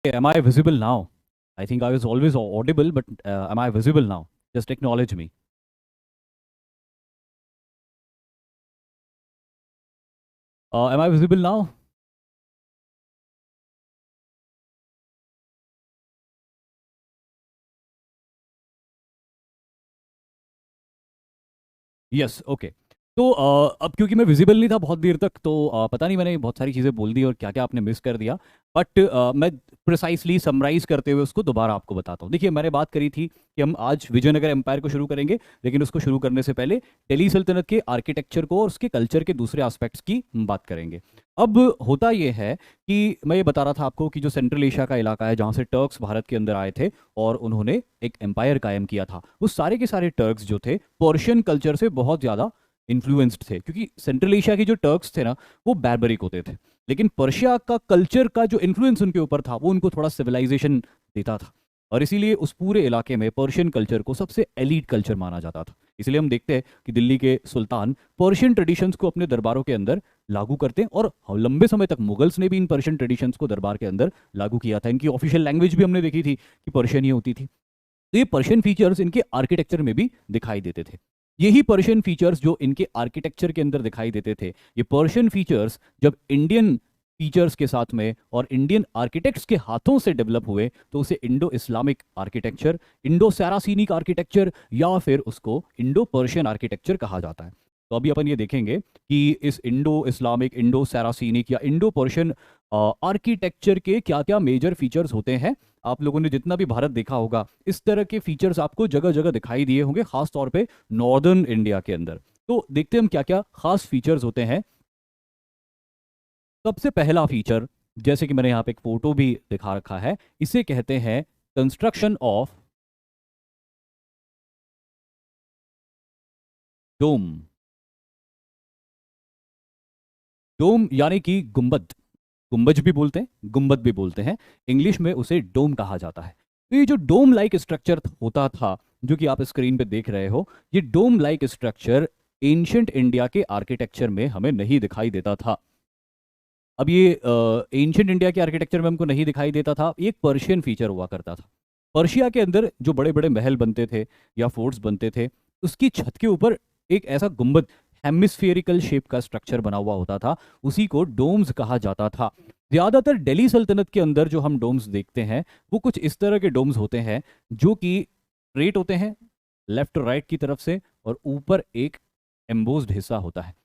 Am I visible now? I think I was always audible, but am I visible now? Just acknowledge me. Am I visible now? Yes, okay. तो अब क्योंकि मैं visible नहीं था बहुत देर तक, तो पता नहीं मैंने बहुत सारी चीज़ें बोल दी और क्या क्या आपने मिस कर दिया। बट मैं प्रिसाइसली समराइज करते हुए उसको दोबारा आपको बताता हूँ। देखिए, मैंने बात करी थी कि हम आज विजयनगर एम्पायर को शुरू करेंगे, लेकिन उसको शुरू करने से पहले दिल्ली सल्तनत के आर्किटेक्चर को और उसके कल्चर के दूसरे एस्पेक्ट्स की हम बात करेंगे। अब होता ये है कि मैं ये बता रहा था आपको कि जो सेंट्रल एशिया का इलाका है, जहाँ से टर्क्स भारत के अंदर आए थे और उन्होंने एक एम्पायर कायम किया था, वो सारे के सारे टर्क्स जो थे पर्शियन कल्चर से बहुत ज़्यादा इन्फ्लुएंस्ड थे, क्योंकि सेंट्रल एशिया के जो टर्क्स थे ना, वो बैरबरिक होते थे। लेकिन पर्शिया का कल्चर का जो इन्फ्लुएंस उनके ऊपर था, वो उनको थोड़ा सिविलाइजेशन देता था, और इसीलिए उस पूरे इलाके में पर्शियन कल्चर को सबसे एलीट कल्चर माना जाता था। इसलिए हम देखते हैं कि दिल्ली के सुल्तान पर्शियन ट्रेडिशंस को अपने दरबारों के अंदर लागू करते हैं, और लंबे समय तक मुगल्स ने भी इन पर्शियन ट्रेडिशंस को दरबार के अंदर लागू किया था। इनकी ऑफिशियल लैंग्वेज भी हमने देखी थी कि पर्शियन ही होती थी। तो ये पर्शियन फीचर्स इनके आर्किटेक्चर में भी दिखाई देते थे। यही पर्शियन फीचर्स जो इनके आर्किटेक्चर के अंदर दिखाई देते थे, ये पर्शियन फीचर्स जब इंडियन फीचर्स के साथ में और इंडियन आर्किटेक्ट्स के हाथों से डेवलप हुए, तो उसे Indo Islamic architecture, Indo Saracenic architecture, या फिर उसको इंडो पर्शियन आर्किटेक्चर कहा जाता है। तो अभी अपन ये देखेंगे कि इस इंडो इस्लामिक, इंडो सैरासीनिक या इंडो पर्शियन आर्किटेक्चर के क्या क्या मेजर फीचर्स होते हैं। आप लोगों ने जितना भी भारत देखा होगा, इस तरह के फीचर्स आपको जगह जगह दिखाई दिए होंगे, खास तौर पे नॉर्दर्न इंडिया के अंदर। तो देखते हैं हम क्या क्या खास फीचर्स होते हैं। सबसे पहला फीचर, जैसे कि मैंने यहाँ पे एक फोटो भी दिखा रखा है, इसे कहते हैं कंस्ट्रक्शन ऑफ डोम। डोम यानी कि गुंबद, गुंबज भी बोलते हैं, गुंबद भी बोलते हैं, इंग्लिश में उसे डोम कहा जाता है। तो ये जो डोम लाइक स्ट्रक्चर होता था, जो कि आप स्क्रीन पे देख रहे हो, ये डोम लाइक स्ट्रक्चर एंशियंट इंडिया के आर्किटेक्चर में हमें नहीं दिखाई देता था। अब ये एंशियंट इंडिया के आर्किटेक्चर में हमको नहीं दिखाई देता था, ये एक पर्शियन फीचर हुआ करता था। पर्शिया के अंदर जो बड़े बड़े महल बनते थे या फोर्ट्स बनते थे, उसकी छत के ऊपर एक ऐसा गुंबद, हेमिस्फेरिकल शेप का स्ट्रक्चर बना हुआ होता था, उसी को डोम्स कहा जाता था। ज्यादातर दिल्ली सल्तनत के अंदर जो हम डोम्स देखते हैं, वो कुछ इस तरह के डोम्स होते हैं, जो कि स्ट्रेट होते हैं लेफ्ट राइट की तरफ से, और ऊपर एक एम्बोस्ड हिस्सा होता है।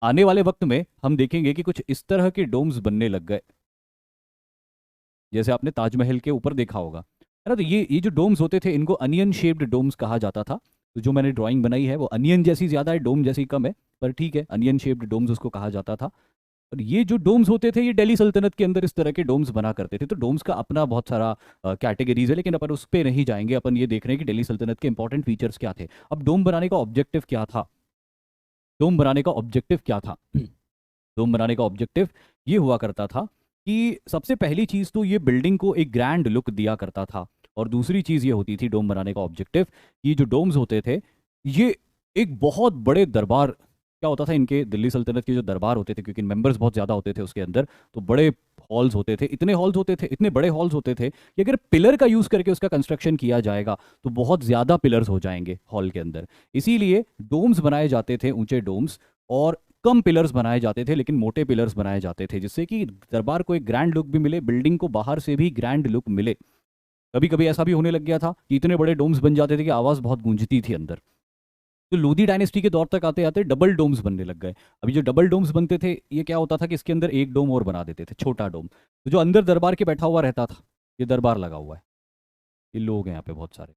आने वाले वक्त में हम देखेंगे कि कुछ इस तरह के डोम्स बनने लग गए, जैसे आपने ताजमहल के ऊपर देखा होगा, है ना। तो ये जो डोम्स होते थे, इनको अनियन शेप्ड डोम्स कहा जाता था। तो जो मैंने ड्राइंग बनाई है वो अनियन जैसी ज़्यादा है, डोम जैसी कम है, पर ठीक है, अनियन शेप्ड डोम्स उसको कहा जाता था। और ये जो डोम्स होते थे, ये दिल्ली सल्तनत के अंदर इस तरह के डोम्स बना करते थे। तो डोम्स का अपना बहुत सारा कैटेगरीज है, लेकिन अपन उस पर नहीं जाएंगे। अपन ये देख रहे हैं कि दिल्ली सल्तनत के इंपॉर्टेंट फीचर्स क्या थे। अब डोम बनाने का ऑब्जेक्टिव क्या था? डोम बनाने का ऑब्जेक्टिव क्या था? डोम बनाने का ऑब्जेक्टिव ये हुआ करता था कि सबसे पहली चीज़ तो ये बिल्डिंग को एक ग्रैंड लुक दिया करता था, और दूसरी चीज़ ये होती थी डोम बनाने का ऑब्जेक्टिव, ये जो डोम्स होते थे, ये एक बहुत बड़े दरबार, क्या होता था इनके दिल्ली सल्तनत के जो दरबार होते थे, क्योंकि मेंबर्स बहुत ज़्यादा होते थे उसके अंदर, तो बड़े हॉल्स होते थे, इतने हॉल्स होते थे, इतने बड़े हॉल्स होते थे कि अगर पिलर का यूज़ करके उसका कंस्ट्रक्शन किया जाएगा तो बहुत ज़्यादा पिलर्स हो जाएंगे हॉल के अंदर। इसीलिए डोम्स बनाए जाते थे, ऊंचे डोम्स, और कम पिलर्स बनाए जाते थे, लेकिन मोटे पिलर्स बनाए जाते थे, जिससे कि दरबार को एक ग्रैंड लुक भी मिले, बिल्डिंग को बाहर से भी ग्रैंड लुक मिले। कभी कभी ऐसा भी होने लग गया था कि इतने बड़े डोम्स बन जाते थे कि आवाज़ बहुत गूंजती थी अंदर। तो लोधी डायनेस्टी के दौर तक आते आते डबल डोम्स बनने लग गए। अभी जो डबल डोम्स बनते थे, ये क्या होता था कि इसके अंदर एक डोम और बना देते थे, छोटा डोम, तो जो अंदर दरबार के बैठा हुआ रहता था, ये दरबार लगा हुआ है, ये लोग हैं यहाँ पे बहुत सारे,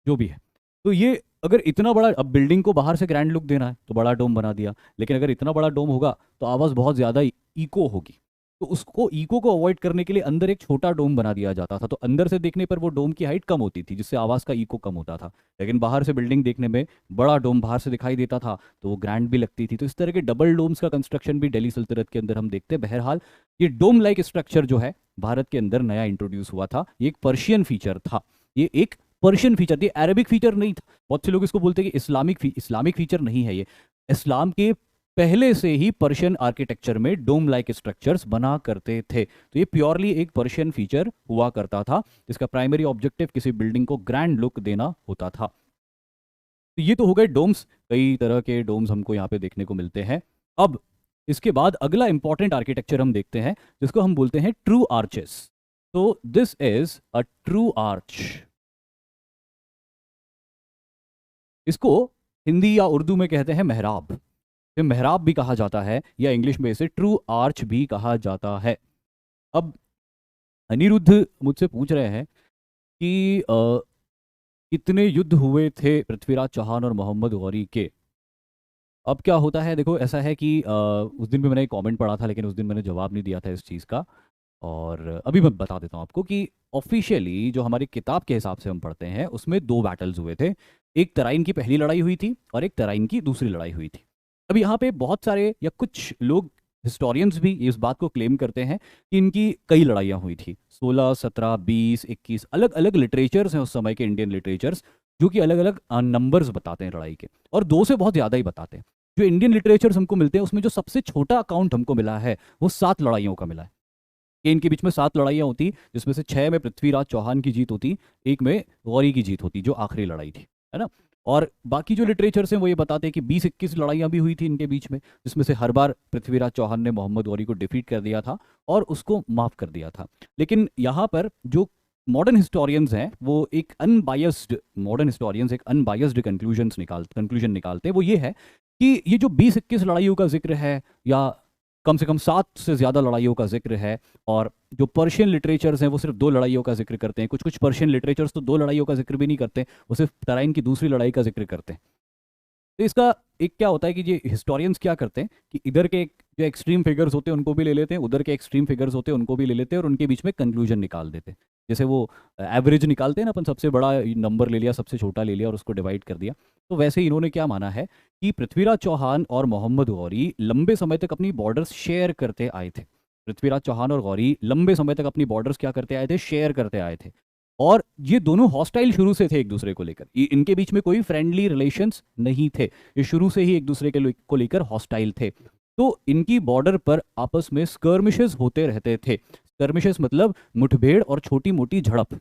जो भी है। तो ये अगर इतना बड़ा, अब बिल्डिंग को बाहर से ग्रैंड लुक देना है तो बड़ा डोम बना दिया, लेकिन अगर इतना बड़ा डोम होगा तो आवाज़ बहुत ज़्यादा इको होगी। तो उसको, इको को अवॉइड करने के लिए अंदर एक छोटा डोम बना दिया जाता था, तो अंदर से देखने पर वो डोम की हाइट कम होती थी, जिससे आवाज़ का इको कम होता था। लेकिन बाहर से बिल्डिंग देखने में बड़ा डोम बाहर से दिखाई देता था, तो वो ग्रैंड भी लगती थी। तो इस तरह के डबल डोम्स का कंस्ट्रक्शन भी दिल्ली सल्तनत के अंदर हम देखते हैं। बहरहाल, ये डोम लाइक स्ट्रक्चर जो है भारत के अंदर नया इंट्रोड्यूस हुआ था, ये एक पर्शियन फीचर था, ये एक पर्शियन फीचर थी, अरेबिक फीचर नहीं था। बहुत से लोग इसको बोलते हैं कि इस्लामिक फीचर नहीं है ये। इस्लाम के पहले से ही पर्शियन आर्किटेक्चर में डोम लाइक स्ट्रक्चर्स बना करते थे। तो ये प्योरली एक पर्शियन फीचर हुआ करता था, इसका प्राइमरी ऑब्जेक्टिव किसी बिल्डिंग को ग्रैंड लुक देना होता था। तो ये तो हो गए डोम्स, कई तरह के डोम्स हमको यहाँ पे देखने को मिलते हैं। अब इसके बाद अगला इंपॉर्टेंट आर्किटेक्चर हम देखते हैं जिसको हम बोलते हैं ट्रू आर्चेस। तो this is a true arch. इसको हिंदी या उर्दू में कहते हैं मेहराब, तो मेहराब भी कहा जाता है, या इंग्लिश में इसे ट्रू आर्च भी कहा जाता है। अब अनिरुद्ध मुझसे पूछ रहे हैं कि कितने युद्ध हुए थे पृथ्वीराज चौहान और मोहम्मद गौरी के। अब क्या होता है, देखो ऐसा है कि उस दिन भी मैंने एक कमेंट पढ़ा था, लेकिन उस दिन मैंने जवाब नहीं दिया था इस चीज़ का, और अभी मैं बता देता हूँ आपको कि ऑफिशियली जो हमारी किताब के हिसाब से हम पढ़ते हैं उसमें दो बैटल्स हुए थे। एक तराइन की पहली लड़ाई हुई थी और एक तराइन की दूसरी लड़ाई हुई थी। अब यहाँ पे बहुत सारे या कुछ लोग हिस्टोरियंस भी इस बात को क्लेम करते हैं कि इनकी कई लड़ाइयाँ हुई थी, 16, 17, 20, 21, अलग अलग लिटरेचर्स हैं उस समय के, इंडियन लिटरेचर्स, जो कि अलग अलग नंबर्स बताते हैं लड़ाई के, और दो से बहुत ज़्यादा ही बताते हैं। जो इंडियन लिटरेचर्स हमको मिलते हैं उसमें जो सबसे छोटा अकाउंट हमको मिला है वो 7 लड़ाइयों का मिला है, कि इनके बीच में 7 लड़ाइयाँ होती, जिसमें से 6 में पृथ्वीराज चौहान की जीत होती, एक में गौरी की जीत होती जो आखिरी लड़ाई थी, है ना। और बाकी जो लिटरेचर्स हैं वो ये बताते हैं कि 20-21 लड़ाइयाँ भी हुई थी इनके बीच में, जिसमें से हर बार पृथ्वीराज चौहान ने मोहम्मद गौरी को डिफीट कर दिया था और उसको माफ़ कर दिया था। लेकिन यहाँ पर जो मॉडर्न हिस्टोरियंस हैं वो एक अनबायस्ड, मॉडर्न हिस्टोरियंस एक अनबायस्ड कंक्लूजन निकालते हैं। वो ये है कि ये जो 20-21 लड़ाइयों का जिक्र है, या कम से कम 7 से ज़्यादा लड़ाइयों का जिक्र है, और जो पर्शियन लिटरेचर्स हैं वो सिर्फ 2 लड़ाइयों का जिक्र करते हैं, कुछ कुछ पर्शियन लिटरेचर्स तो 2 लड़ाइयों का जिक्र भी नहीं करते, वो सिर्फ तराइन की दूसरी लड़ाई का जिक्र करते हैं। तो इसका एक क्या होता है कि ये हिस्टोरियंस क्या करते हैं कि इधर के जो एक्सट्रीम फिगर्स होते हैं उनको भी ले लेते हैं, उधर के एक्सट्रीम फिगर्स होते हैं उनको भी ले लेते हैं, और उनके बीच में कंक्लूजन निकाल देते हैं। जैसे वो एवरेज निकालते हैं ना, अपन सबसे बड़ा नंबर ले लिया, सबसे छोटा ले लिया और उसको डिवाइड कर दिया। तो वैसे ही इन्होंने क्या माना है कि पृथ्वीराज चौहान और मोहम्मद गौरी लंबे समय तक अपनी बॉर्डर्स शेयर करते आए थे। पृथ्वीराज चौहान और गौरी लंबे समय तक अपनी बॉर्डर्स क्या करते आए थे, शेयर करते आए थे। और ये दोनों हॉस्टाइल शुरू से थे एक दूसरे को लेकर, इनके बीच में कोई फ्रेंडली रिलेशंस नहीं थे, ये शुरू से ही एक दूसरे के को लेकर हॉस्टाइल थे। तो इनकी बॉर्डर पर आपस में स्कर्मिशेस होते रहते थे। स्कर्मिशेस मतलब मुठभेड़ और छोटी मोटी झड़प।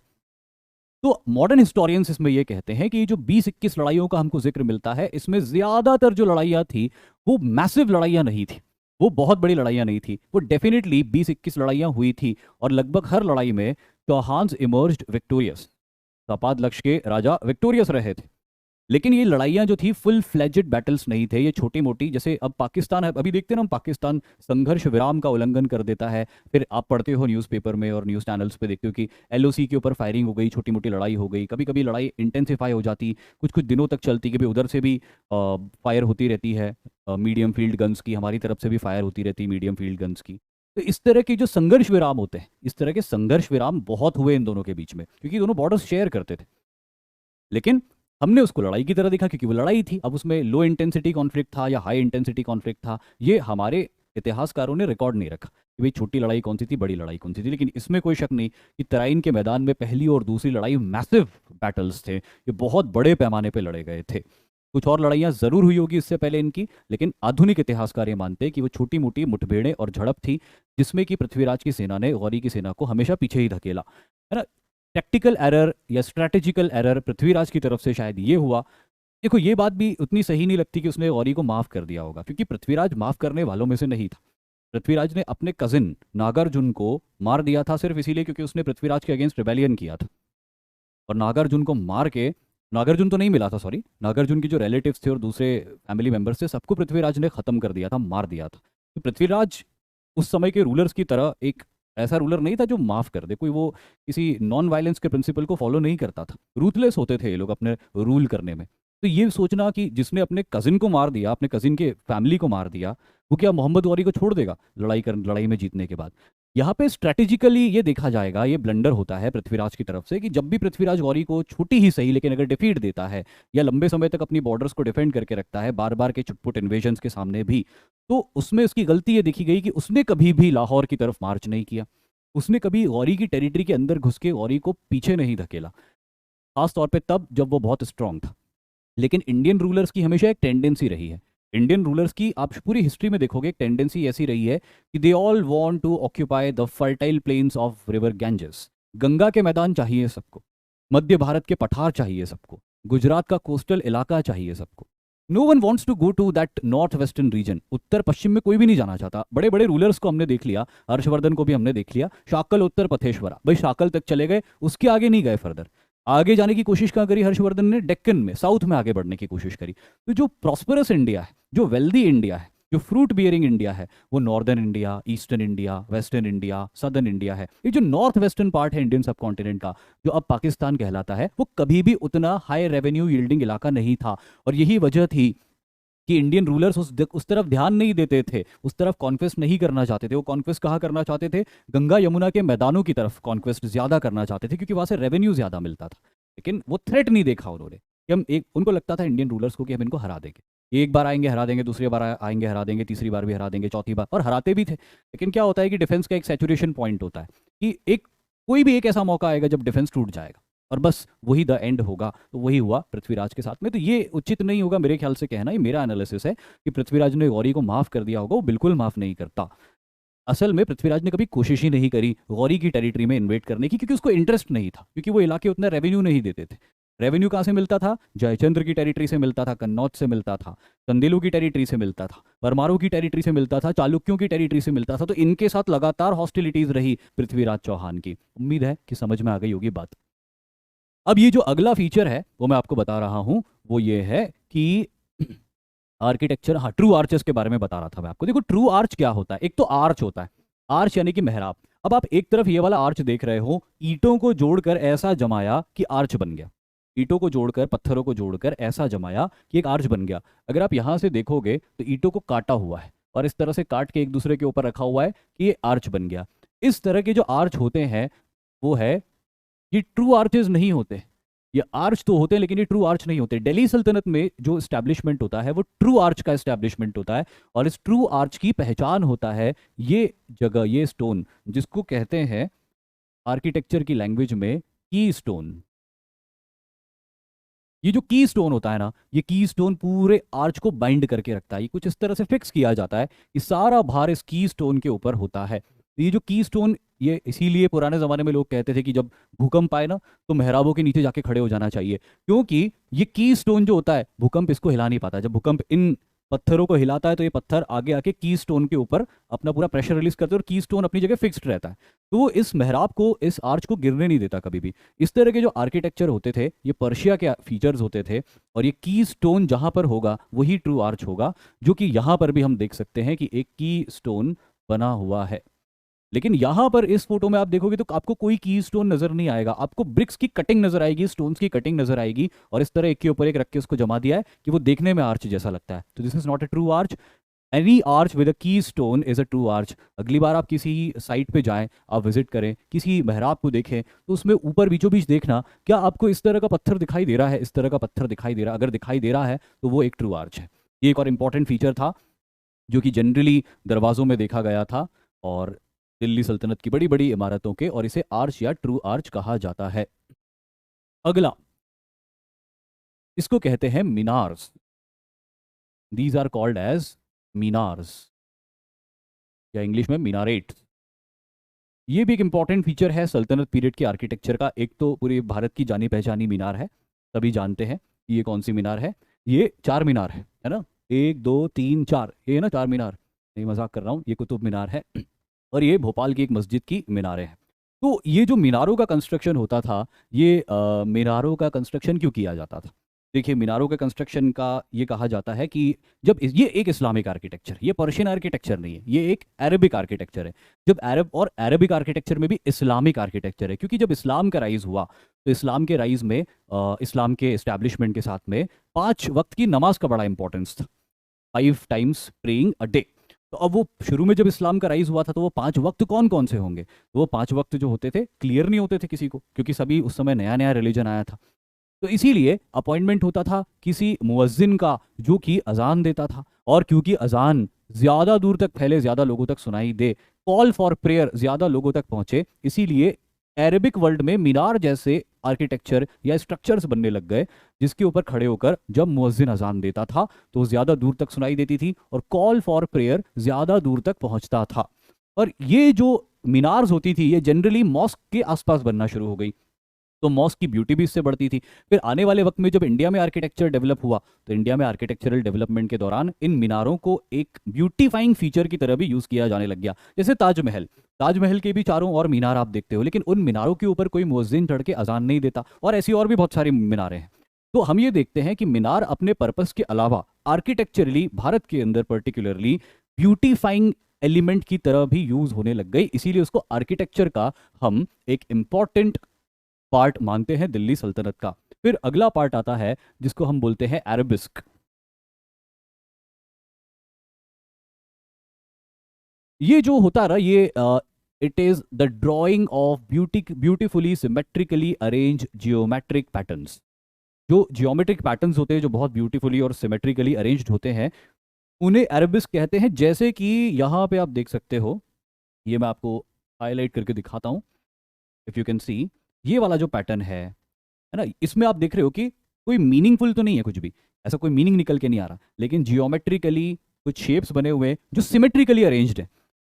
तो मॉडर्न हिस्टोरियंस इसमें ये कहते हैं कि ये जो 20-21 लड़ाइयों का हमको जिक्र मिलता है, इसमें ज्यादातर जो लड़ाइयाँ थी वो मैसिव लड़ाइयाँ नहीं थी, वो बहुत बड़ी लड़ाइयाँ नहीं थी, वो डेफिनेटली 20-21 लड़ाइयाँ हुई थी, और लगभग हर लड़ाई में चौहान्स इमर्ज्ड विक्टोरियस, सपाद लक्ष्य के राजा विक्टोरियस रहे थे। लेकिन ये लड़ाइयाँ जो थी फुल फ्लेजेड बैटल्स नहीं थे, ये छोटी मोटी, जैसे अब पाकिस्तान है, अभी देखते हैं ना हम, पाकिस्तान संघर्ष विराम का उल्लंघन कर देता है, फिर आप पढ़ते हो न्यूज़पेपर में और न्यूज़ चैनल्स पे देखते हो कि एलओसी के ऊपर फायरिंग हो गई, छोटी मोटी लड़ाई हो गई, कभी कभी लड़ाई इंटेंसिफाई हो जाती, कुछ कुछ दिनों तक चलती, कि भाई उधर से भी फायर होती रहती है मीडियम फील्ड गन्स की, हमारी तरफ से भी फायर होती रहती है मीडियम फील्ड गन्स की। तो इस तरह के जो संघर्ष विराम होते हैं, इस तरह के संघर्ष विराम बहुत हुए इन दोनों के बीच में, क्योंकि दोनों बॉर्डर्स शेयर करते थे। लेकिन हमने उसको लड़ाई की तरह देखा क्योंकि वो लड़ाई थी। अब उसमें लो इंटेंसिटी कॉन्फ्लिक्ट था या हाई इंटेंसिटी कॉन्फ्लिक्ट था, ये हमारे इतिहासकारों ने रिकॉर्ड नहीं रखा कि भाई छोटी लड़ाई कौन सी थी, बड़ी लड़ाई कौन सी थी। लेकिन इसमें कोई शक नहीं कि तराइन के मैदान में पहली और दूसरी लड़ाई मैसिव बैटल्स थे, ये बहुत बड़े पैमाने पर लड़े गए थे। कुछ और लड़ाइयाँ जरूर हुई होगी इससे पहले इनकी, लेकिन आधुनिक इतिहासकार ये मानते हैं कि वो छोटी मोटी मुठभेड़ें और झड़प थी, जिसमें कि पृथ्वीराज की सेना ने गौरी की सेना को हमेशा पीछे ही धकेला, है ना। टेक्टिकल एरर या स्ट्रैटेजिकल एरर पृथ्वीराज की तरफ से शायद ये हुआ। देखो ये बात भी उतनी सही नहीं लगती कि उसने गौरी को माफ कर दिया होगा, क्योंकि पृथ्वीराज माफ करने वालों में से नहीं था। पृथ्वीराज ने अपने कजिन नागार्जुन को मार दिया था सिर्फ इसीलिए क्योंकि उसने पृथ्वीराज के अगेंस्ट रिबेलियन किया था, और नागार्जुन को मार के, नागार्जुन तो नहीं मिला था, सॉरी, नागार्जुन के जो रिलेटिव्स थे और दूसरे फैमिली मेंबर्स थे, सबको पृथ्वीराज ने खत्म कर दिया था, मार दिया था। तो पृथ्वीराज उस समय के रूलर्स की तरह एक ऐसा रूलर नहीं था जो माफ कर दे, कोई वो किसी नॉन वायलेंस के प्रिंसिपल को फॉलो नहीं करता था, रूथलेस होते थे ये लोग अपने रूल करने में। तो ये सोचना कि जिसने अपने कजिन को मार दिया, अपने कजिन के फैमिली को मार दिया, वो क्या मोहम्मद गौरी को छोड़ देगा लड़ाई में जीतने के बाद। यहाँ पे स्ट्रैटेजिकली ये देखा जाएगा, ये ब्लंडर होता है पृथ्वीराज की तरफ से कि जब भी पृथ्वीराज गौरी को छोटी ही सही लेकिन अगर डिफीट देता है या लंबे समय तक अपनी बॉर्डर्स को डिफेंड करके रखता है बार बार के चुटपुट इन्वेजन्स के सामने भी, तो उसमें उसकी गलती ये देखी गई कि उसने कभी भी लाहौर की तरफ मार्च नहीं किया, उसने कभी गौरी की टेरिटरी के अंदर घुस के गौरी को पीछे नहीं धकेला, खास तौर पे तब जब वो बहुत स्ट्रांग था। लेकिन इंडियन रूलर्स की हमेशा एक टेंडेंसी रही है, इंडियन रूलर्स की आप पूरी हिस्ट्री में देखोगे एक टेंडेंसी ऐसी रही है कि they all want to occupy the fertile plains of river Ganges. Ganga के मैदान चाहिए सबको, मध्य भारत के पठार चाहिए सबको, गुजरात का कोस्टल इलाका चाहिए सबको। No one wants to go to that north western region. उत्तर पश्चिम में कोई भी नहीं जाना चाहता। बड़े बड़े रूलर्स को हमने देख लिया, हर्षवर्धन को भी हमने देख लिया, शाकल उत्तर पथेश्वरा, भाई शाकल तक चले गए, उसके आगे नहीं गए फर्दर। आगे जाने की कोशिश कहाँ करी हर्षवर्धन ने? डेक्कन में, साउथ में आगे बढ़ने की कोशिश करी। तो जो प्रॉस्परस इंडिया है, जो वेल्दी इंडिया है, जो फ्रूट बियरिंग इंडिया है, वो northern India, eastern India, western India, southern India है। ये जो नॉर्थ वेस्टर्न पार्ट है इंडियन सब कॉन्टिनेंट का, जो अब पाकिस्तान कहलाता है, वो कभी भी उतना हाई रेवेन्यू यील्डिंग इलाका नहीं था। और यही वजह थी कि इंडियन रूलर्स उस तरफ ध्यान नहीं देते थे, उस तरफ कॉन्क्वेस्ट नहीं करना चाहते थे। वो कॉन्क्वेस्ट कहाँ करना चाहते थे? गंगा यमुना के मैदानों की तरफ कॉन्क्वेस्ट ज्यादा करना चाहते थे, क्योंकि वहां से रेवेन्यू ज्यादा मिलता था। लेकिन वो थ्रेट नहीं देखा उन्होंने कि हम एक, उनको लगता था इंडियन रूलर्स को कि हम इनको हरा देंगे, एक बार आएंगे हरा देंगे, दूसरी बार आएंगे हरा देंगे, तीसरी बार भी हरा देंगे, चौथी बार, और हराते भी थे। लेकिन क्या होता है कि डिफेंस का एक सैचुरेशन पॉइंट होता है कि एक कोई भी एक ऐसा मौका आएगा जब डिफेंस टूट जाएगा और बस वही द एंड होगा। तो वही हुआ पृथ्वीराज के साथ में। तो ये उचित नहीं होगा मेरे ख्याल से कहना, ये मेरा एनालिसिस है कि पृथ्वीराज ने गौरी को माफ कर दिया होगा। वो बिल्कुल माफ नहीं करता। असल में पृथ्वीराज ने कभी कोशिश ही नहीं करी गौरी की टेरिटरी में इन्वेट करने की, क्योंकि उसको इंटरेस्ट नहीं था, क्योंकि वो इलाके उतना रेवेन्यू नहीं देते थे। रेवेन्यू कहाँ से मिलता था? जयचंद्र की टेरिटरी से मिलता था, कन्नौज से मिलता था, कंदेलू की टेरिटरी से मिलता था, परमारू की टेरिटरी से मिलता था, चालुक्यों की टेरिटरी से मिलता था। तो इनके साथ लगातार हॉस्टिलिटीज रही पृथ्वीराज चौहान की। उम्मीद है कि समझ में आ गई होगी बात। अब ये जो अगला फीचर है वो मैं आपको बता रहा हूं, वो ये है कि आर्किटेक्चर, हाँ, ट्रू आर्चेस के बारे में बता रहा था मैं आपको। देखो ट्रू आर्च क्या होता है? एक तो आर्च होता है, आर्च यानी कि मेहराब। अब आप एक तरफ ये वाला आर्च देख रहे हो, ईंटों को जोड़कर ऐसा जमाया कि आर्च बन गया। ईंटों को जोड़कर, पत्थरों को जोड़कर ऐसा जमाया कि एक आर्च बन गया। अगर आप यहां से देखोगे तो ईंटों को काटा हुआ है और इस तरह से काट के एक दूसरे के ऊपर रखा हुआ है कि ये आर्च बन गया। इस तरह के जो आर्च होते हैं वो है, ये ट्रू आर्चेस नहीं होते। ये आर्च तो होते हैं लेकिन ये ट्रू आर्च नहीं होते। दिल्ली सल्तनत में जो एस्टैब्लिशमेंट होता है वो ट्रू आर्च का एस्टैब्लिशमेंट होता है, और इस ट्रू आर्च की पहचान होता है ये जगह, ये स्टोन, जिसको कहते हैं आर्किटेक्चर की लैंग्वेज में की स्टोन। ये जो की स्टोन होता है ना, ये की स्टोन पूरे आर्च को बाइंड करके रखता है। ये कुछ इस तरह से फिक्स किया जाता है कि सारा भार इस की स्टोन के ऊपर होता है। तो ये जो की स्टोन, ये इसीलिए पुराने ज़माने में लोग कहते थे कि जब भूकंप आए ना तो मेहराबों के नीचे जाके खड़े हो जाना चाहिए, क्योंकि ये की स्टोन जो होता है भूकंप इसको हिला नहीं पाता। जब भूकंप इन पत्थरों को हिलाता है तो ये पत्थर आगे आके की स्टोन के ऊपर अपना पूरा प्रेशर रिलीज करते हैं और की स्टोन अपनी जगह फिक्स्ड रहता है। तो वो इस मेहराब को, इस आर्च को गिरने नहीं देता कभी भी। इस तरह के जो आर्किटेक्चर होते थे ये पर्शिया के फीचर्स होते थे, और ये की स्टोन जहां पर होगा वही ट्रू आर्च होगा, जो कि यहां पर भी हम देख सकते हैं कि एक की स्टोन बना हुआ है। लेकिन यहां पर इस फोटो में आप देखोगे तो आपको कोई की स्टोन नजर नहीं आएगा, आपको ब्रिक्स की कटिंग नजर आएगी, स्टोन्स की कटिंग नजर आएगी, और इस तरह एक के ऊपर एक रख के उसको जमा दिया है कि वो देखने में आर्च जैसा लगता है। तो this is not a true arch. Any arch with a key stone is a true arch. अगली बार आप किसी साइट पे जाएं, आप विजिट करें, किसी मेहराब को देखें, तो उसमें ऊपर बीचों बीच देखना क्या आपको इस तरह का पत्थर दिखाई दे रहा है, इस तरह का पत्थर दिखाई दे रहा है। अगर दिखाई दे रहा है तो वो एक ट्रू आर्च है। ये एक और इंपॉर्टेंट फीचर था जो कि जनरली दरवाजों में देखा गया था, और दिल्ली सल्तनत की बड़ी बड़ी इमारतों के, और इसे आर्च या ट्रू आर्च कहा जाता है। अगला, इसको कहते हैं minars. These are called as minars, या इंग्लिश में मीनारेट। ये भी एक इंपॉर्टेंट फीचर है सल्तनत पीरियड के आर्किटेक्चर का। एक तो पूरे भारत की जानी पहचानी मीनार है, सभी जानते हैं कि ये कौन सी मीनार है। ये चार मीनार है ना, 1 2 3 4, ये ना चार मीनार, नहीं मजाक कर रहा हूँ, ये कुतुब मीनार है और ये भोपाल की एक मस्जिद की मीनारें हैं। तो ये जो मीनारों का कंस्ट्रक्शन होता था, ये मीनारों का कंस्ट्रक्शन क्यों किया जाता था? देखिए, मीनारों के कंस्ट्रक्शन का ये कहा जाता है कि जब ये एक इस्लामिक आर्किटेक्चर, ये पर्शियन आर्किटेक्चर नहीं है, ये एक अरबिक आर्किटेक्चर है। जब अरब, और अरबिक आर्किटेक्चर में भी इस्लामिक आर्किटेक्चर है, क्योंकि जब इस्लाम का राइज हुआ तो इस्लाम के राइज में, इस्लाम के इस्टेब्लिशमेंट के साथ में 5 वक्त की नमाज का बड़ा इंपॉर्टेंस था, 5 टाइम्स प्रेइंग अ डे। तो अब वो शुरू में जब इस्लाम का राइज हुआ था तो वो 5 वक्त कौन कौन से होंगे? तो वो 5 वक्त जो होते थे क्लियर नहीं होते थे किसी को, क्योंकि सभी उस समय नया नया रिलीजन आया था। तो इसीलिए अपॉइंटमेंट होता था किसी मुअज्जिन का जो कि अजान देता था, और क्योंकि अजान ज्यादा दूर तक फैले, ज्यादा लोगों तक सुनाई दे, कॉल फॉर प्रेयर ज्यादा लोगों तक पहुंचे, इसीलिए अरेबिक वर्ल्ड में मीनार जैसे आर्किटेक्चर या स्ट्रक्चर्स बनने लग गए, जिसके ऊपर खड़े होकर जब मुअज्जिन अजान देता था तो ज़्यादा दूर तक सुनाई देती थी और कॉल फॉर प्रेयर ज़्यादा दूर तक पहुंचता था। और ये जो मीनार्स होती थी ये जनरली मॉस्क के आसपास बनना शुरू हो गई, तो मॉस्क की ब्यूटी भी इससे बढ़ती थी। फिर आने वाले वक्त में जब इंडिया में आर्किटेक्चर डेवलप हुआ तो इंडिया में आर्किटेक्चरल डेवलपमेंट के दौरान इन मीनारों को एक ब्यूटीफाइंग फीचर की तरह भी यूज़ किया जाने लग गया। जैसे ताजमहल, ताजमहल के भी चारों ओर मीनार आप देखते हो, लेकिन उन मीनारों के ऊपर कोई मुअज्जिन चढ़ के अजान नहीं देता, और ऐसी और भी बहुत सारी मीनारें हैं। तो हम ये देखते हैं कि मीनार अपने पर्पस के अलावा आर्किटेक्चरली भारत के अंदर पर्टिकुलरली ब्यूटीफाइंग एलिमेंट की तरह भी यूज होने लग गई, इसीलिए उसको आर्किटेक्चर का हम एक इंपॉर्टेंट पार्ट मानते हैं दिल्ली सल्तनत का। फिर अगला पार्ट आता है जिसको हम बोलते हैं अरेबिस्क। ये जो होता रहा ये it is the drying of beautifully symmetrically arrange geometric patterns. जो जियोमेट्रिक पैटर्न्स होते हैं जो बहुत ब्यूटीफुली और सिमेट्रिकली अरेंज्ड होते हैं उन्हें अरेबिस्क कहते हैं। जैसे कि यहाँ पे आप देख सकते हो, ये मैं आपको हाईलाइट करके दिखाता हूँ, इफ यू कैन सी, ये वाला जो पैटर्न है ना, इसमें आप देख रहे हो कि कोई मीनिंगफुल तो नहीं है, कुछ भी ऐसा कोई मीनिंग निकल के नहीं आ रहा, लेकिन जियोमेट्रिकली कुछ शेप्स बने हुए हैं जो सिमेट्रिकली अरेंज्ड है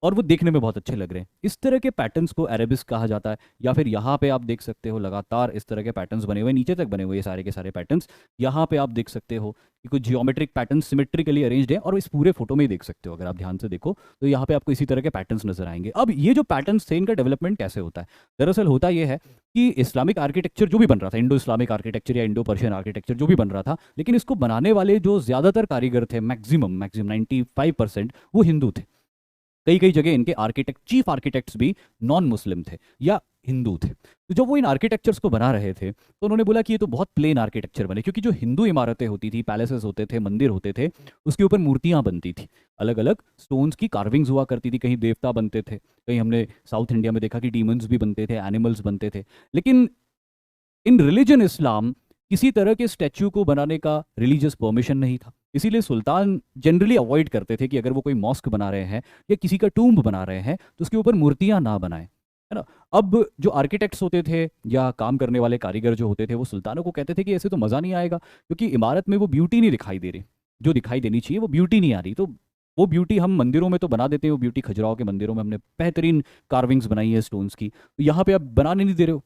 और वो देखने में बहुत अच्छे लग रहे हैं। इस तरह के पैटर्न्स को अरेबिस्क कहा जाता है। या फिर यहाँ पे आप देख सकते हो लगातार इस तरह के पैटर्न्स बने हुए, नीचे तक बने हुए ये सारे के सारे पैटर्न्स। यहाँ पे आप देख सकते हो कि कुछ जियोमेट्रिक पैटर्न सिमेट्रिकली अरेंज्ड है, और इस पूरे फोटो में ही देख सकते हो, अगर आप ध्यान से देखो तो यहाँ पे आपको इसी तरह के पैटर्न्स नजर आएंगे। अब ये जो पैटर्न्स थे इनका डेवलपमेंट कैसे होता है, दरअसल होता यह है कि इस्लामिक आर्किटेक्चर जो भी बन रहा था, इंडो इस्लामिक आर्किटेक्चर या इंडो पर्शियन आर्किटेक्चर जो भी बन रहा था, लेकिन इसको बनाने वाले जो ज्यादातर कारीगर थे, मैक्सिमम 95% वो हिंदू थे। कई कई जगह इनके आर्किटेक्ट, चीफ आर्किटेक्ट्स भी नॉन मुस्लिम थे या हिंदू थे। तो जब वो इन आर्किटेक्चर्स को बना रहे थे तो उन्होंने बोला कि ये तो बहुत प्लेन आर्किटेक्चर बने, क्योंकि जो हिंदू इमारतें होती थी, पैलेसेस होते थे, मंदिर होते थे, उसके ऊपर मूर्तियां बनती थी, अलग अलग स्टोन्स की कार्विंग्स हुआ करती थी, कहीं देवता बनते थे, कहीं हमने साउथ इंडिया में देखा कि डीमंस भी बनते थे, एनिमल्स बनते थे। लेकिन इन रिलीजन इस्लाम किसी तरह के स्टैच्यू को बनाने का रिलीजियस परमिशन नहीं था, इसीलिए सुल्तान जनरली अवॉइड करते थे कि अगर वो कोई मॉस्क बना रहे हैं या किसी का टूम्ब बना रहे हैं तो उसके ऊपर मूर्तियां ना बनाएं, है ना। अब जो आर्किटेक्ट्स होते थे या काम करने वाले कारीगर जो होते थे वो सुल्तानों को कहते थे कि ऐसे तो मज़ा नहीं आएगा, क्योंकि इमारत में वो ब्यूटी नहीं दिखाई दे रही, जो दिखाई देनी चाहिए वो ब्यूटी नहीं आ रही। तो वो ब्यूटी हम मंदिरों में तो बना देते हैं, वो ब्यूटी खजुराहो के मंदिरों में हमने बेहतरीन कार्विंग्स बनाई है स्टोन्स की, तो यहाँ पे आप बनाने नहीं दे रहे हो।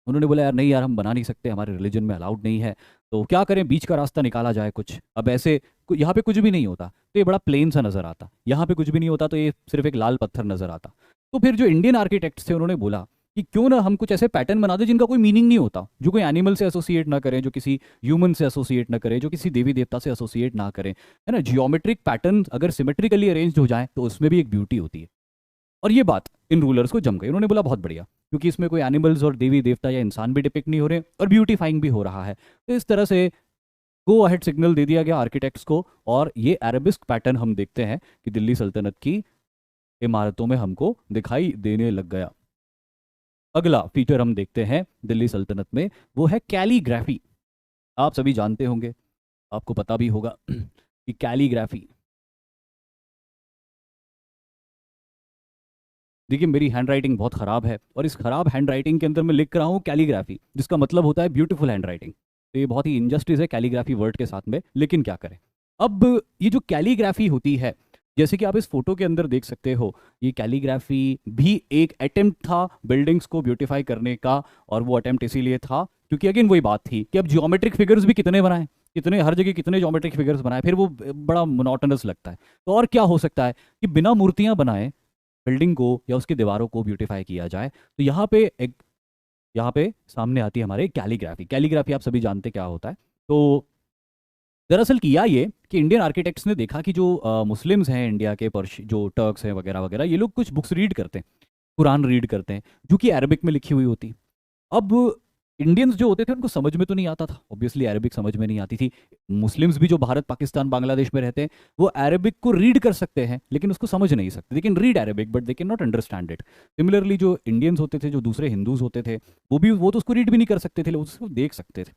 उन्होंने बोला यार नहीं यार, हम बना नहीं सकते, हमारे रिलीजन में अलाउड नहीं है, तो क्या करें, बीच का रास्ता निकाला जाए कुछ। अब ऐसे यहाँ पे कुछ भी नहीं होता तो ये बड़ा प्लेन सा नजर आता, यहाँ पे कुछ भी नहीं होता तो ये सिर्फ एक लाल पत्थर नजर आता। तो फिर जो इंडियन आर्किटेक्ट्स थे उन्होंने बोला कि क्यों ना हम कुछ ऐसे पैटर्न बना दें जिनका कोई मीनिंग नहीं होता, जो कोई एनिमल से एसोसिएट ना करें, जो किसी ह्यूमन से एसोसिएट ना करें, जो किसी देवी देवता से एसोसिएट ना करें, है ना। जियोमेट्रिक पैटर्न अगर सिमेट्रिकली अरेंज हो जाए तो उसमें भी एक ब्यूटी होती है। और ये बात इन रूलर्स को जम गई, उन्होंने बोला बहुत बढ़िया, क्योंकि इसमें कोई एनिमल्स और देवी देवता या इंसान भी डिपिक्ट नहीं हो रहे और ब्यूटीफाइंग भी हो रहा है। तो इस तरह से गो अहेड सिग्नल दे दिया गया आर्किटेक्ट्स को, और ये अरेबिस्क पैटर्न हम देखते हैं कि दिल्ली सल्तनत की इमारतों में हमको दिखाई देने लग गया। अगला फीचर हम देखते हैं दिल्ली सल्तनत में, वो है कैलीग्राफी। आप सभी जानते होंगे, आपको पता भी होगा कि कैलीग्राफी, देखिए मेरी हैंड राइटिंग बहुत ख़राब है और इस ख़राब हैंड राइटिंग के अंदर मैं लिख रहा हूँ कैलीग्राफी, जिसका मतलब होता है ब्यूटीफुल हैंड राइटिंग। तो ये बहुत ही इंजस्टिस है कैलीग्राफी वर्ड के साथ में, लेकिन क्या करें। अब ये जो कैलीग्राफी होती है, जैसे कि आप इस फोटो के अंदर देख सकते हो, ये कैलीग्राफी भी एक अटेम्प्ट था बिल्डिंग्स को ब्यूटीफाई करने का, और वो अटेम्प्ट इसीलिए था क्योंकि अगेन वही बात थी कि अब जियोमेट्रिक फिगर्स भी कितने बनाए, कितने हर जगह कितने ज्योमेट्रिक फिगर्स बनाए, फिर वो बड़ा मोनोटोनस लगता है। तो और क्या हो सकता है कि बिना मूर्तियां बनाए बिल्डिंग को या उसकी दीवारों को ब्यूटीफाई किया जाए। तो यहाँ पे सामने आती है हमारे कैलीग्राफी। कैलीग्राफी आप सभी जानते क्या होता है। तो दरअसल किया ये कि इंडियन आर्किटेक्ट्स ने देखा कि जो मुस्लिम्स हैं इंडिया के, जो टर्क्स हैं वगैरह वगैरह, ये लोग कुछ बुक्स रीड करते हैं, कुरान रीड करते हैं जो कि अरबिक में लिखी हुई होती। अब इंडियंस जो होते थे उनको समझ में तो नहीं आता था, ऑब्वियसली अरबिक समझ में नहीं आती थी। मुस्लिम्स भी जो भारत, पाकिस्तान, बांग्लादेश में रहते हैं वो अरबिक को रीड कर सकते हैं लेकिन उसको समझ नहीं सकते, लेकिन read Arabic but they can not understand it. Similarly जो इंडियंस होते थे, जो दूसरे हिंदूज होते थे, वो तो उसको रीड भी नहीं कर सकते थे, उसको देख सकते थे।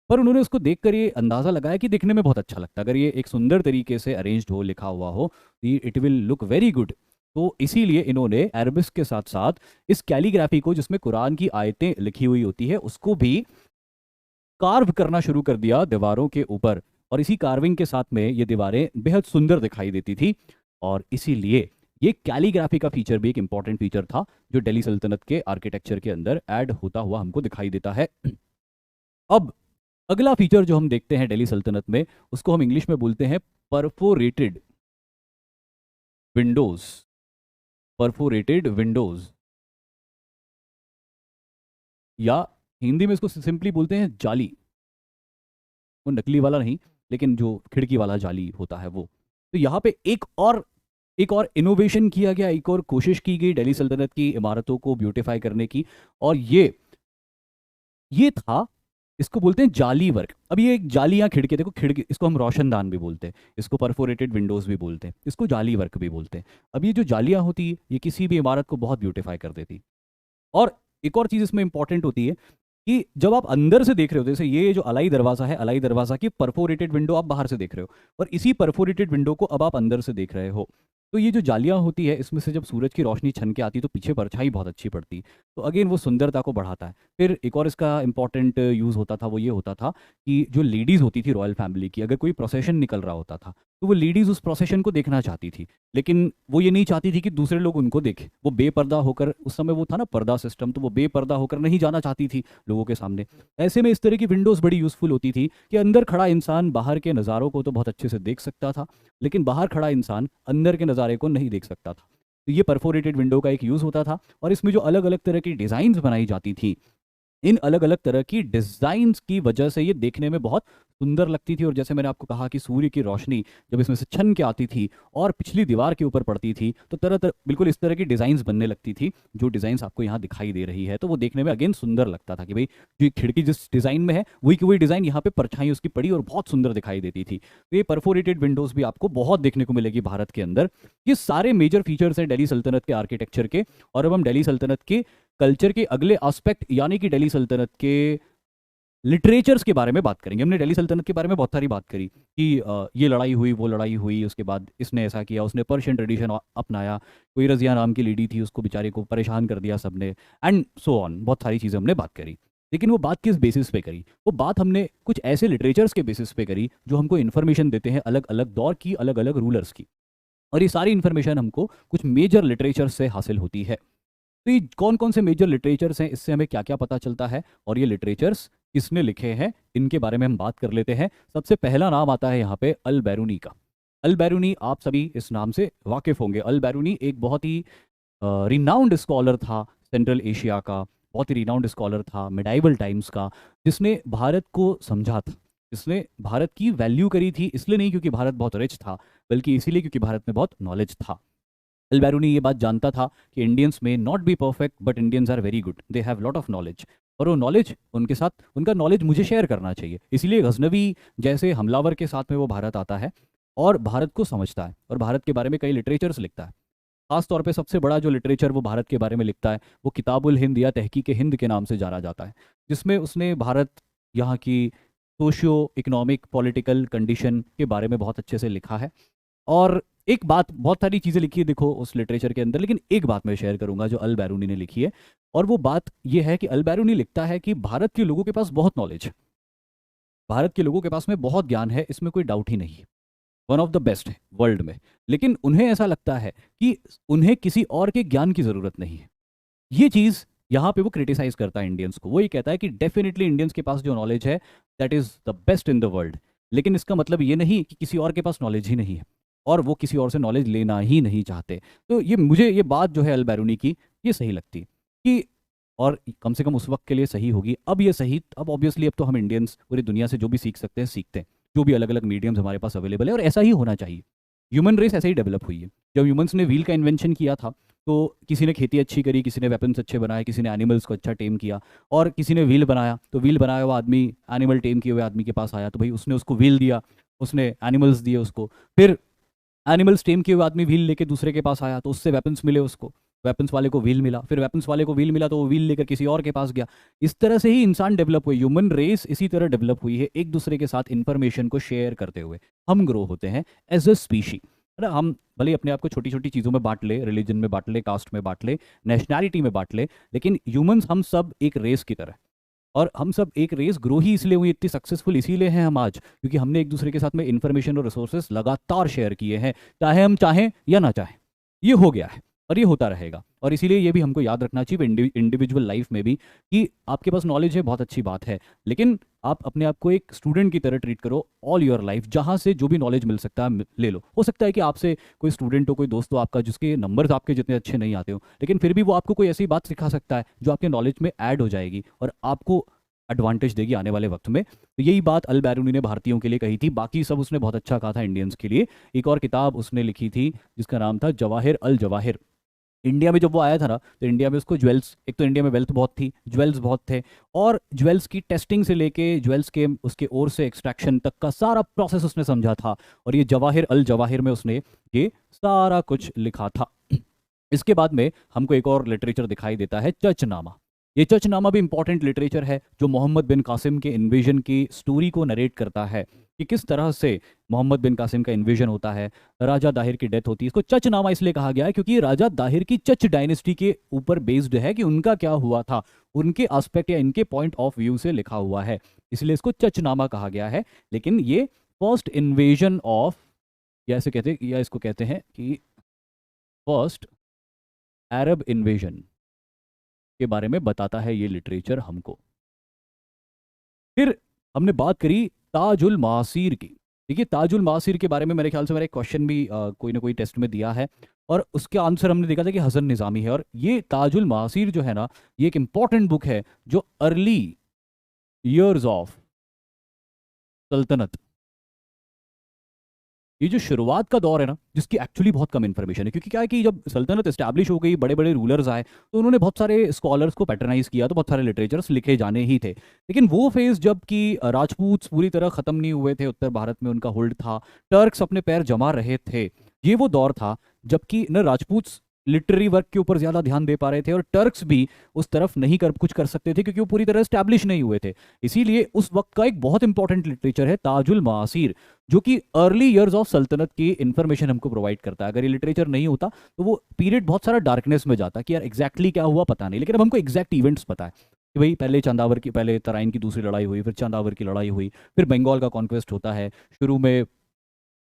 पर उन्होंने उसको देखकर ये अंदाज़ा लगाया कि दिखने में बहुत अच्छा लगता है, अगर ये एक सुंदर तरीके से अरेंज्ड हो, लिखा हुआ हो, it will look very good. तो इसीलिए इन्होंने अरबिक के साथ साथ इस कैलीग्राफी को, जिसमें कुरान की आयतें लिखी हुई होती है, उसको भी कार्व करना शुरू कर दिया दीवारों के ऊपर। और इसी कार्विंग के साथ में ये दीवारें बेहद सुंदर दिखाई देती थी। और इसीलिए ये कैलीग्राफी का फीचर भी एक इंपॉर्टेंट फीचर था जो दिल्ली सल्तनत के आर्किटेक्चर के अंदर ऐड होता हुआ हमको दिखाई देता है। अब अगला फीचर जो हम देखते हैं दिल्ली सल्तनत में, उसको हम इंग्लिश में बोलते हैं परफोरेटेड विंडोज। परफोरेटेड विंडोज, या हिंदी में इसको सिंपली बोलते हैं जाली। वो नकली वाला नहीं, लेकिन जो खिड़की वाला जाली होता है वो। तो यहाँ पे एक और इनोवेशन किया गया, एक और कोशिश की गई दिल्ली सल्तनत की इमारतों को ब्यूटिफाई करने की। और ये था, इसको बोलते हैं जाली वर्क। अब ये एक जालियां खिड़की, देखो खिड़की, इसको हम रोशनदान भी बोलते हैं, इसको परफोरेटेड विंडोज भी बोलते हैं, इसको जाली वर्क भी बोलते हैं। अब ये जो जालियां होती है, ये किसी भी इमारत को बहुत ब्यूटिफाई कर देती। और एक और चीज इसमें इंपॉर्टेंट होती है कि जब आप अंदर से देख रहे हो, जैसे ये जो अलाई दरवाजा है, अलाई दरवाजा की परफोरेटेड विंडो आप बाहर से देख रहे हो, और इसी परफोरेटेड विंडो को अब आप अंदर से देख रहे हो, तो ये जो जालियां होती है, इसमें से जब सूरज की रोशनी छन के आती है तो पीछे परछाई बहुत अच्छी पड़ती, तो अगेन वो सुंदरता को बढ़ाता है। फिर एक और इसका इंपॉर्टेंट यूज़ होता था, वो ये होता था कि जो लेडीज़ होती थी रॉयल फैमिली की, अगर कोई प्रोसेशन निकल रहा होता था तो वो लेडीज़ उस प्रोसेशन को देखना चाहती थी, लेकिन वो ये नहीं चाहती थी कि दूसरे लोग उनको देखें। वो बेपर्दा होकर, उस समय वो था ना पर्दा सिस्टम, तो वो बेपर्दा होकर नहीं जाना चाहती थी लोगों के सामने। ऐसे में इस तरह की विंडोज़ बड़ी यूज़फुल होती थी कि अंदर खड़ा इंसान बाहर के नज़ारों को तो बहुत अच्छे से देख सकता था, लेकिन बाहर खड़ा इंसान अंदर के नज़ारे को नहीं देख सकता था। तो ये परफोरेटेड विंडो का एक यूज़ होता था। और इसमें जो अलग अलग तरह की डिज़ाइंस बनाई जाती थी, इन अलग अलग तरह की डिज़ाइंस की वजह से ये देखने में बहुत सुंदर लगती थी। और जैसे मैंने आपको कहा कि सूर्य की रोशनी जब इसमें से छन के आती थी और पिछली दीवार के ऊपर पड़ती थी, तो तरह तरह बिल्कुल इस तरह की डिज़ाइंस बनने लगती थी, जो डिज़ाइंस आपको यहाँ दिखाई दे रही है। तो वो देखने में अगेन सुंदर लगता था कि भाई जो खिड़की जिस डिज़ाइन में है वही की वही डिज़ाइन यहाँ पे परछाई उसकी पड़ी और बहुत सुंदर दिखाई देती थी। तो ये परफोरेटेड विंडोज़ भी आपको बहुत देखने को मिलेगी भारत के अंदर। ये सारे मेजर फीचर्स हैं दिल्ली सल्तनत के आर्किटेक्चर के। और अब हम दिल्ली सल्तनत के कल्चर के अगले एस्पेक्ट, यानी कि दिल्ली सल्तनत के लिटरेचर्स के बारे में बात करेंगे। हमने दिल्ली सल्तनत के बारे में बहुत सारी बात करी कि ये लड़ाई हुई, वो लड़ाई हुई, उसके बाद इसने ऐसा किया, उसने पर्शियन ट्रेडिशन अपनाया, कोई रजिया नाम की लेडी थी, उसको बेचारे को परेशान कर दिया सबने, एंड सो ऑन। बहुत सारी चीज़ें हमने बात करी, लेकिन वो बात किस बेसिस पे करी? वो बात हमने कुछ ऐसे लिटरेचर्स के बेसिस पे करी जो हमको इन्फॉर्मेशन देते हैं अलग अलग दौर की, अलग अलग रूलर्स की। और ये सारी इन्फॉर्मेशन हमको कुछ मेजर लिटरेचर से हासिल होती है। तो ये कौन कौन से मेजर लिटरेचर्स हैं, इससे हमें क्या क्या पता चलता है, और ये लिटरेचर्स किसने लिखे हैं, इनके बारे में हम बात कर लेते हैं। सबसे पहला नाम आता है यहाँ पे अल बैरूनी का। अल बैरूनी, आप सभी इस नाम से वाकिफ होंगे। अल बैरूनी एक बहुत ही रिनाउंड स्कॉलर था सेंट्रल एशिया का, बहुत ही रिनाउंड स्कॉलर था मिडाइवल टाइम्स का, जिसने भारत को समझा था, जिसने भारत की वैल्यू करी थी, इसलिए नहीं क्योंकि भारत बहुत रिच था, बल्कि इसीलिए क्योंकि भारत में बहुत नॉलेज था। अल बैरूनी ये बात जानता था कि इंडियंस में not be perfect but Indians are very good, they have lot of knowledge, और वो नॉलेज उनके साथ, उनका नॉलेज मुझे शेयर करना चाहिए। इसीलिए गजनवी जैसे हमलावर के साथ में वो भारत आता है और भारत को समझता है और भारत के बारे में कई लिटरेचर्स लिखता है। खास तौर पे सबसे बड़ा जो लिटरेचर वो भारत के बारे में लिखता है वो किताबुल हिंद या तहकीक हिंद के नाम से जाना जाता है, जिसमें उसने भारत, यहाँ की सोशियो इकोनॉमिक पॉलिटिकल कंडीशन के बारे में बहुत अच्छे से लिखा है। और एक बात, बहुत सारी चीज़ें लिखी है देखो उस लिटरेचर के अंदर, लेकिन एक बात मैं शेयर करूंगा जो अल बैरूनी ने लिखी है। और वो बात ये है कि अल बैरूनी लिखता है कि भारत के लोगों के पास बहुत नॉलेज है, भारत के लोगों के पास में बहुत ज्ञान है, इसमें कोई डाउट ही नहीं है, वन ऑफ द बेस्ट है वर्ल्ड में। लेकिन उन्हें ऐसा लगता है कि उन्हें किसी और के ज्ञान की ज़रूरत नहीं है। ये चीज़ यहाँ पे वो क्रिटिसाइज करता है इंडियंस को। वो ये कहता है कि डेफिनेटली इंडियंस के पास जो नॉलेज है that is the best in the world, लेकिन इसका मतलब ये नहीं कि किसी और के पास नॉलेज ही नहीं है और वो किसी और से नॉलेज लेना ही नहीं चाहते। तो ये मुझे ये बात जो है अल बैरूनी की, ये सही लगती है कि, और कम से कम उस वक्त के लिए सही होगी। अब ये सही, अब ऑब्वियसली अब तो हम इंडियंस पूरी दुनिया से जो भी सीख सकते हैं सीखते हैं, जो भी अलग अलग मीडियम्स हमारे पास अवेलेबल है, और ऐसा ही होना चाहिए। ह्यूमन रेस ऐसे ही डेवलप हुई है। जब ह्यूमंस ने व्हील का इन्वेंशन किया था तो किसी ने खेती अच्छी करी, किसी ने वेपन्स अच्छे बनाए, किसी ने एनिमल्स को अच्छा टेम किया, और किसी ने व्हील बनाया, तो व्हील बनाया हुआ आदमी एनिमल टेम किए हुए आदमी के पास आया, तो भाई उसने उसको व्हील दिया, उसने एनिमल्स दिए उसको। फिर एनिमल्स टेम किए हुए आदमी व्हील लेके दूसरे के पास आया तो उससे वेपन्स मिले उसको, वेपन्स वाले को व्हील मिला, फिर वेपन्स वाले को व्हील मिला तो वो व्हील लेकर किसी और के पास गया। इस तरह से ही इंसान डेवलप हुए, ह्यूमन रेस इसी तरह डेवलप हुई है, एक दूसरे के साथ इंफॉर्मेशन को शेयर करते हुए हम ग्रो होते हैं एज अ स्पीशी। है ना। हम भले ही अपने आप को छोटी छोटी चीज़ों में बांट ले, रिलीजन में बांट ले, कास्ट में बांट ले, नेशनैलिटी में बांट ले, लेकिन ह्यूमंस हम सब एक रेस की तरह। और हम सब एक रेस ग्रो ही इसलिए हुई, इतनी सक्सेसफुल इसीलिए हैं हम आज, क्योंकि हमने एक दूसरे के साथ में इंफॉर्मेशन और रिसोर्सेज लगातार शेयर किए हैं, चाहे हम चाहें या ना चाहें। ये हो गया है और ये होता रहेगा। और इसीलिए ये भी हमको याद रखना चाहिए इंडिविजुअल लाइफ में भी, कि आपके पास नॉलेज है, बहुत अच्छी बात है, लेकिन आप अपने आप को एक स्टूडेंट की तरह ट्रीट करो ऑल योर लाइफ। जहाँ से जो भी नॉलेज मिल सकता है ले लो। हो सकता है कि आपसे कोई स्टूडेंट हो, कोई दोस्त हो आपका, जिसके नंबर्स आपके जितने अच्छे नहीं आते हो, लेकिन फिर भी वो आपको कोई ऐसी बात सिखा सकता है जो आपके नॉलेज में ऐड हो जाएगी और आपको एडवांटेज देगी आने वाले वक्त में। तो यही बात अल बैरूनी ने भारतीयों के लिए कही थी, बाकी सब उसने बहुत अच्छा कहा था इंडियंस के लिए। एक और किताब उसने लिखी थी जिसका नाम था जवाहिर अल जवाहिर। इंडिया में जब वो आया था ना, तो इंडिया में उसको ज्वेल्स, एक तो इंडिया में वेल्थ बहुत थी, ज्वेल्स बहुत थे, और ज्वेल्स की टेस्टिंग से लेके ज्वेल्स के उसके ओर से एक्सट्रैक्शन तक का सारा प्रोसेस उसने समझा था। और ये जवाहिर अल जवाहिर में उसने ये सारा कुछ लिखा था। इसके बाद में हमको एक और लिटरेचर दिखाई देता है, चचनामा। ये चचनामा भी इंपॉर्टेंट लिटरेचर है, जो मोहम्मद बिन कासिम के इन्वेजन की स्टोरी को नरेट करता है कि किस तरह से मोहम्मद बिन कासिम का इन्वेजन होता है, राजा दाहिर की डेथ होती है। इसको चचनामा इसलिए कहा गया है क्योंकि ये राजा दाहिर की चच डायनेस्टी के ऊपर बेस्ड है, कि उनका क्या हुआ था, उनके एस्पेक्ट या इनके पॉइंट ऑफ व्यू से लिखा हुआ है, इसलिए इसको चचनामा कहा गया है। लेकिन ये फर्स्ट इन्वेजन ऑफ, या ऐसे कहते, या इसको कहते हैं कि फर्स्ट अरब इन्वेजन के बारे में बताता है ये लिटरेचर हमको। फिर हमने बात करी ताजुल मासीर की। देखिए, ताजुल मासीर के बारे में मेरे ख्याल से मेरा एक क्वेश्चन भी कोई ना कोई टेस्ट में दिया है, और उसके आंसर हमने देखा था कि हसन निज़ामी है। और ये ताजुल मासीर जो है ना, ये एक इंपॉर्टेंट बुक है जो अर्ली ईयर्स ऑफ सल्तनत, ये जो शुरुआत का दौर है ना, जिसकी एक्चुअली बहुत कम इन्फॉर्मेशन है, क्योंकि क्या है कि जब सल्तनत एस्टैब्लिश हो गई, बड़े बड़े रूलर्स आए, तो उन्होंने बहुत सारे स्कॉलर्स को पैटर्नाइज किया, तो बहुत सारे लिटरेचर्स लिखे जाने ही थे। लेकिन वो फेज जब कि राजपूत पूरी तरह खत्म नहीं हुए थे, उत्तर भारत में उनका होल्ड था, टर्क्स अपने पैर जमा रहे थे, ये वो दौर था जबकि न राजपूत लिटरेरी वर्क के ऊपर ज्यादा ध्यान दे पा रहे थे, और टर्क्स भी उस तरफ नहीं कर कुछ कर सकते थे, क्योंकि वो पूरी तरह स्टैब्लिश नहीं हुए थे। इसीलिए उस वक्त का एक बहुत इंपॉर्टेंट लिटरेचर है ताजुल मासीर, जो कि अर्ली ईयर्स ऑफ सल्तनत की इंफॉर्मेशन हमको प्रोवाइड करता है। अगर ये लिटरेचर नहीं होता तो वो पीरियड बहुत सारा डार्कनेस में जाता, कि यार एग्जैक्टली क्या हुआ पता नहीं, लेकिन अब हमको एग्जैक्ट इवेंट्स पता है कि भाई पहले चंदावर की, पहले तराइन की दूसरी लड़ाई हुई, फिर चंदावर की लड़ाई हुई, फिर बंगाल का कॉन्क्वेस्ट होता है शुरू में।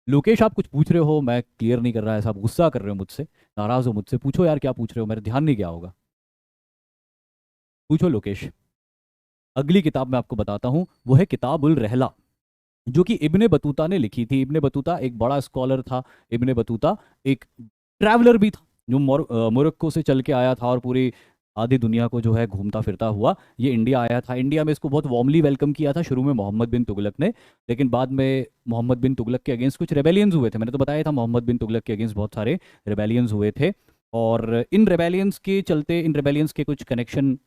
लोकेश, आप कुछ पूछ रहे हो, मैं क्लियर नहीं कर रहा है, सब गुस्सा कर रहे हो मुझसे, नाराज हो मुझसे, पूछो यार क्या पूछ रहे हो, मेरा ध्यान नहीं गया होगा, पूछो लोकेश। अगली किताब मैं आपको बताता हूँ, वो है किताब उल रहला, जो कि इब्ने बतूता ने लिखी थी। इब्ने बतूता एक बड़ा स्कॉलर था। इब्ने बतूता एक ट्रैवलर भी था, जो मोरक्को से चल के आया था, और पूरी आधी दुनिया को जो है घूमता फिरता हुआ ये इंडिया आया था। इंडिया में इसको बहुत वार्मली वेलकम किया था शुरू में मोहम्मद बिन तुगलक ने, लेकिन बाद में मोहम्मद बिन तुगलक के अगेंस्ट कुछ रेबेलियंस हुए थे। मैंने तो बताया था मोहम्मद बिन तुगलक के अगेंस्ट बहुत सारे रेबेलियंस हुए थे, और इन रेबेलियंस के चलते, इन रेबेलियंस के कुछ कनेक्शन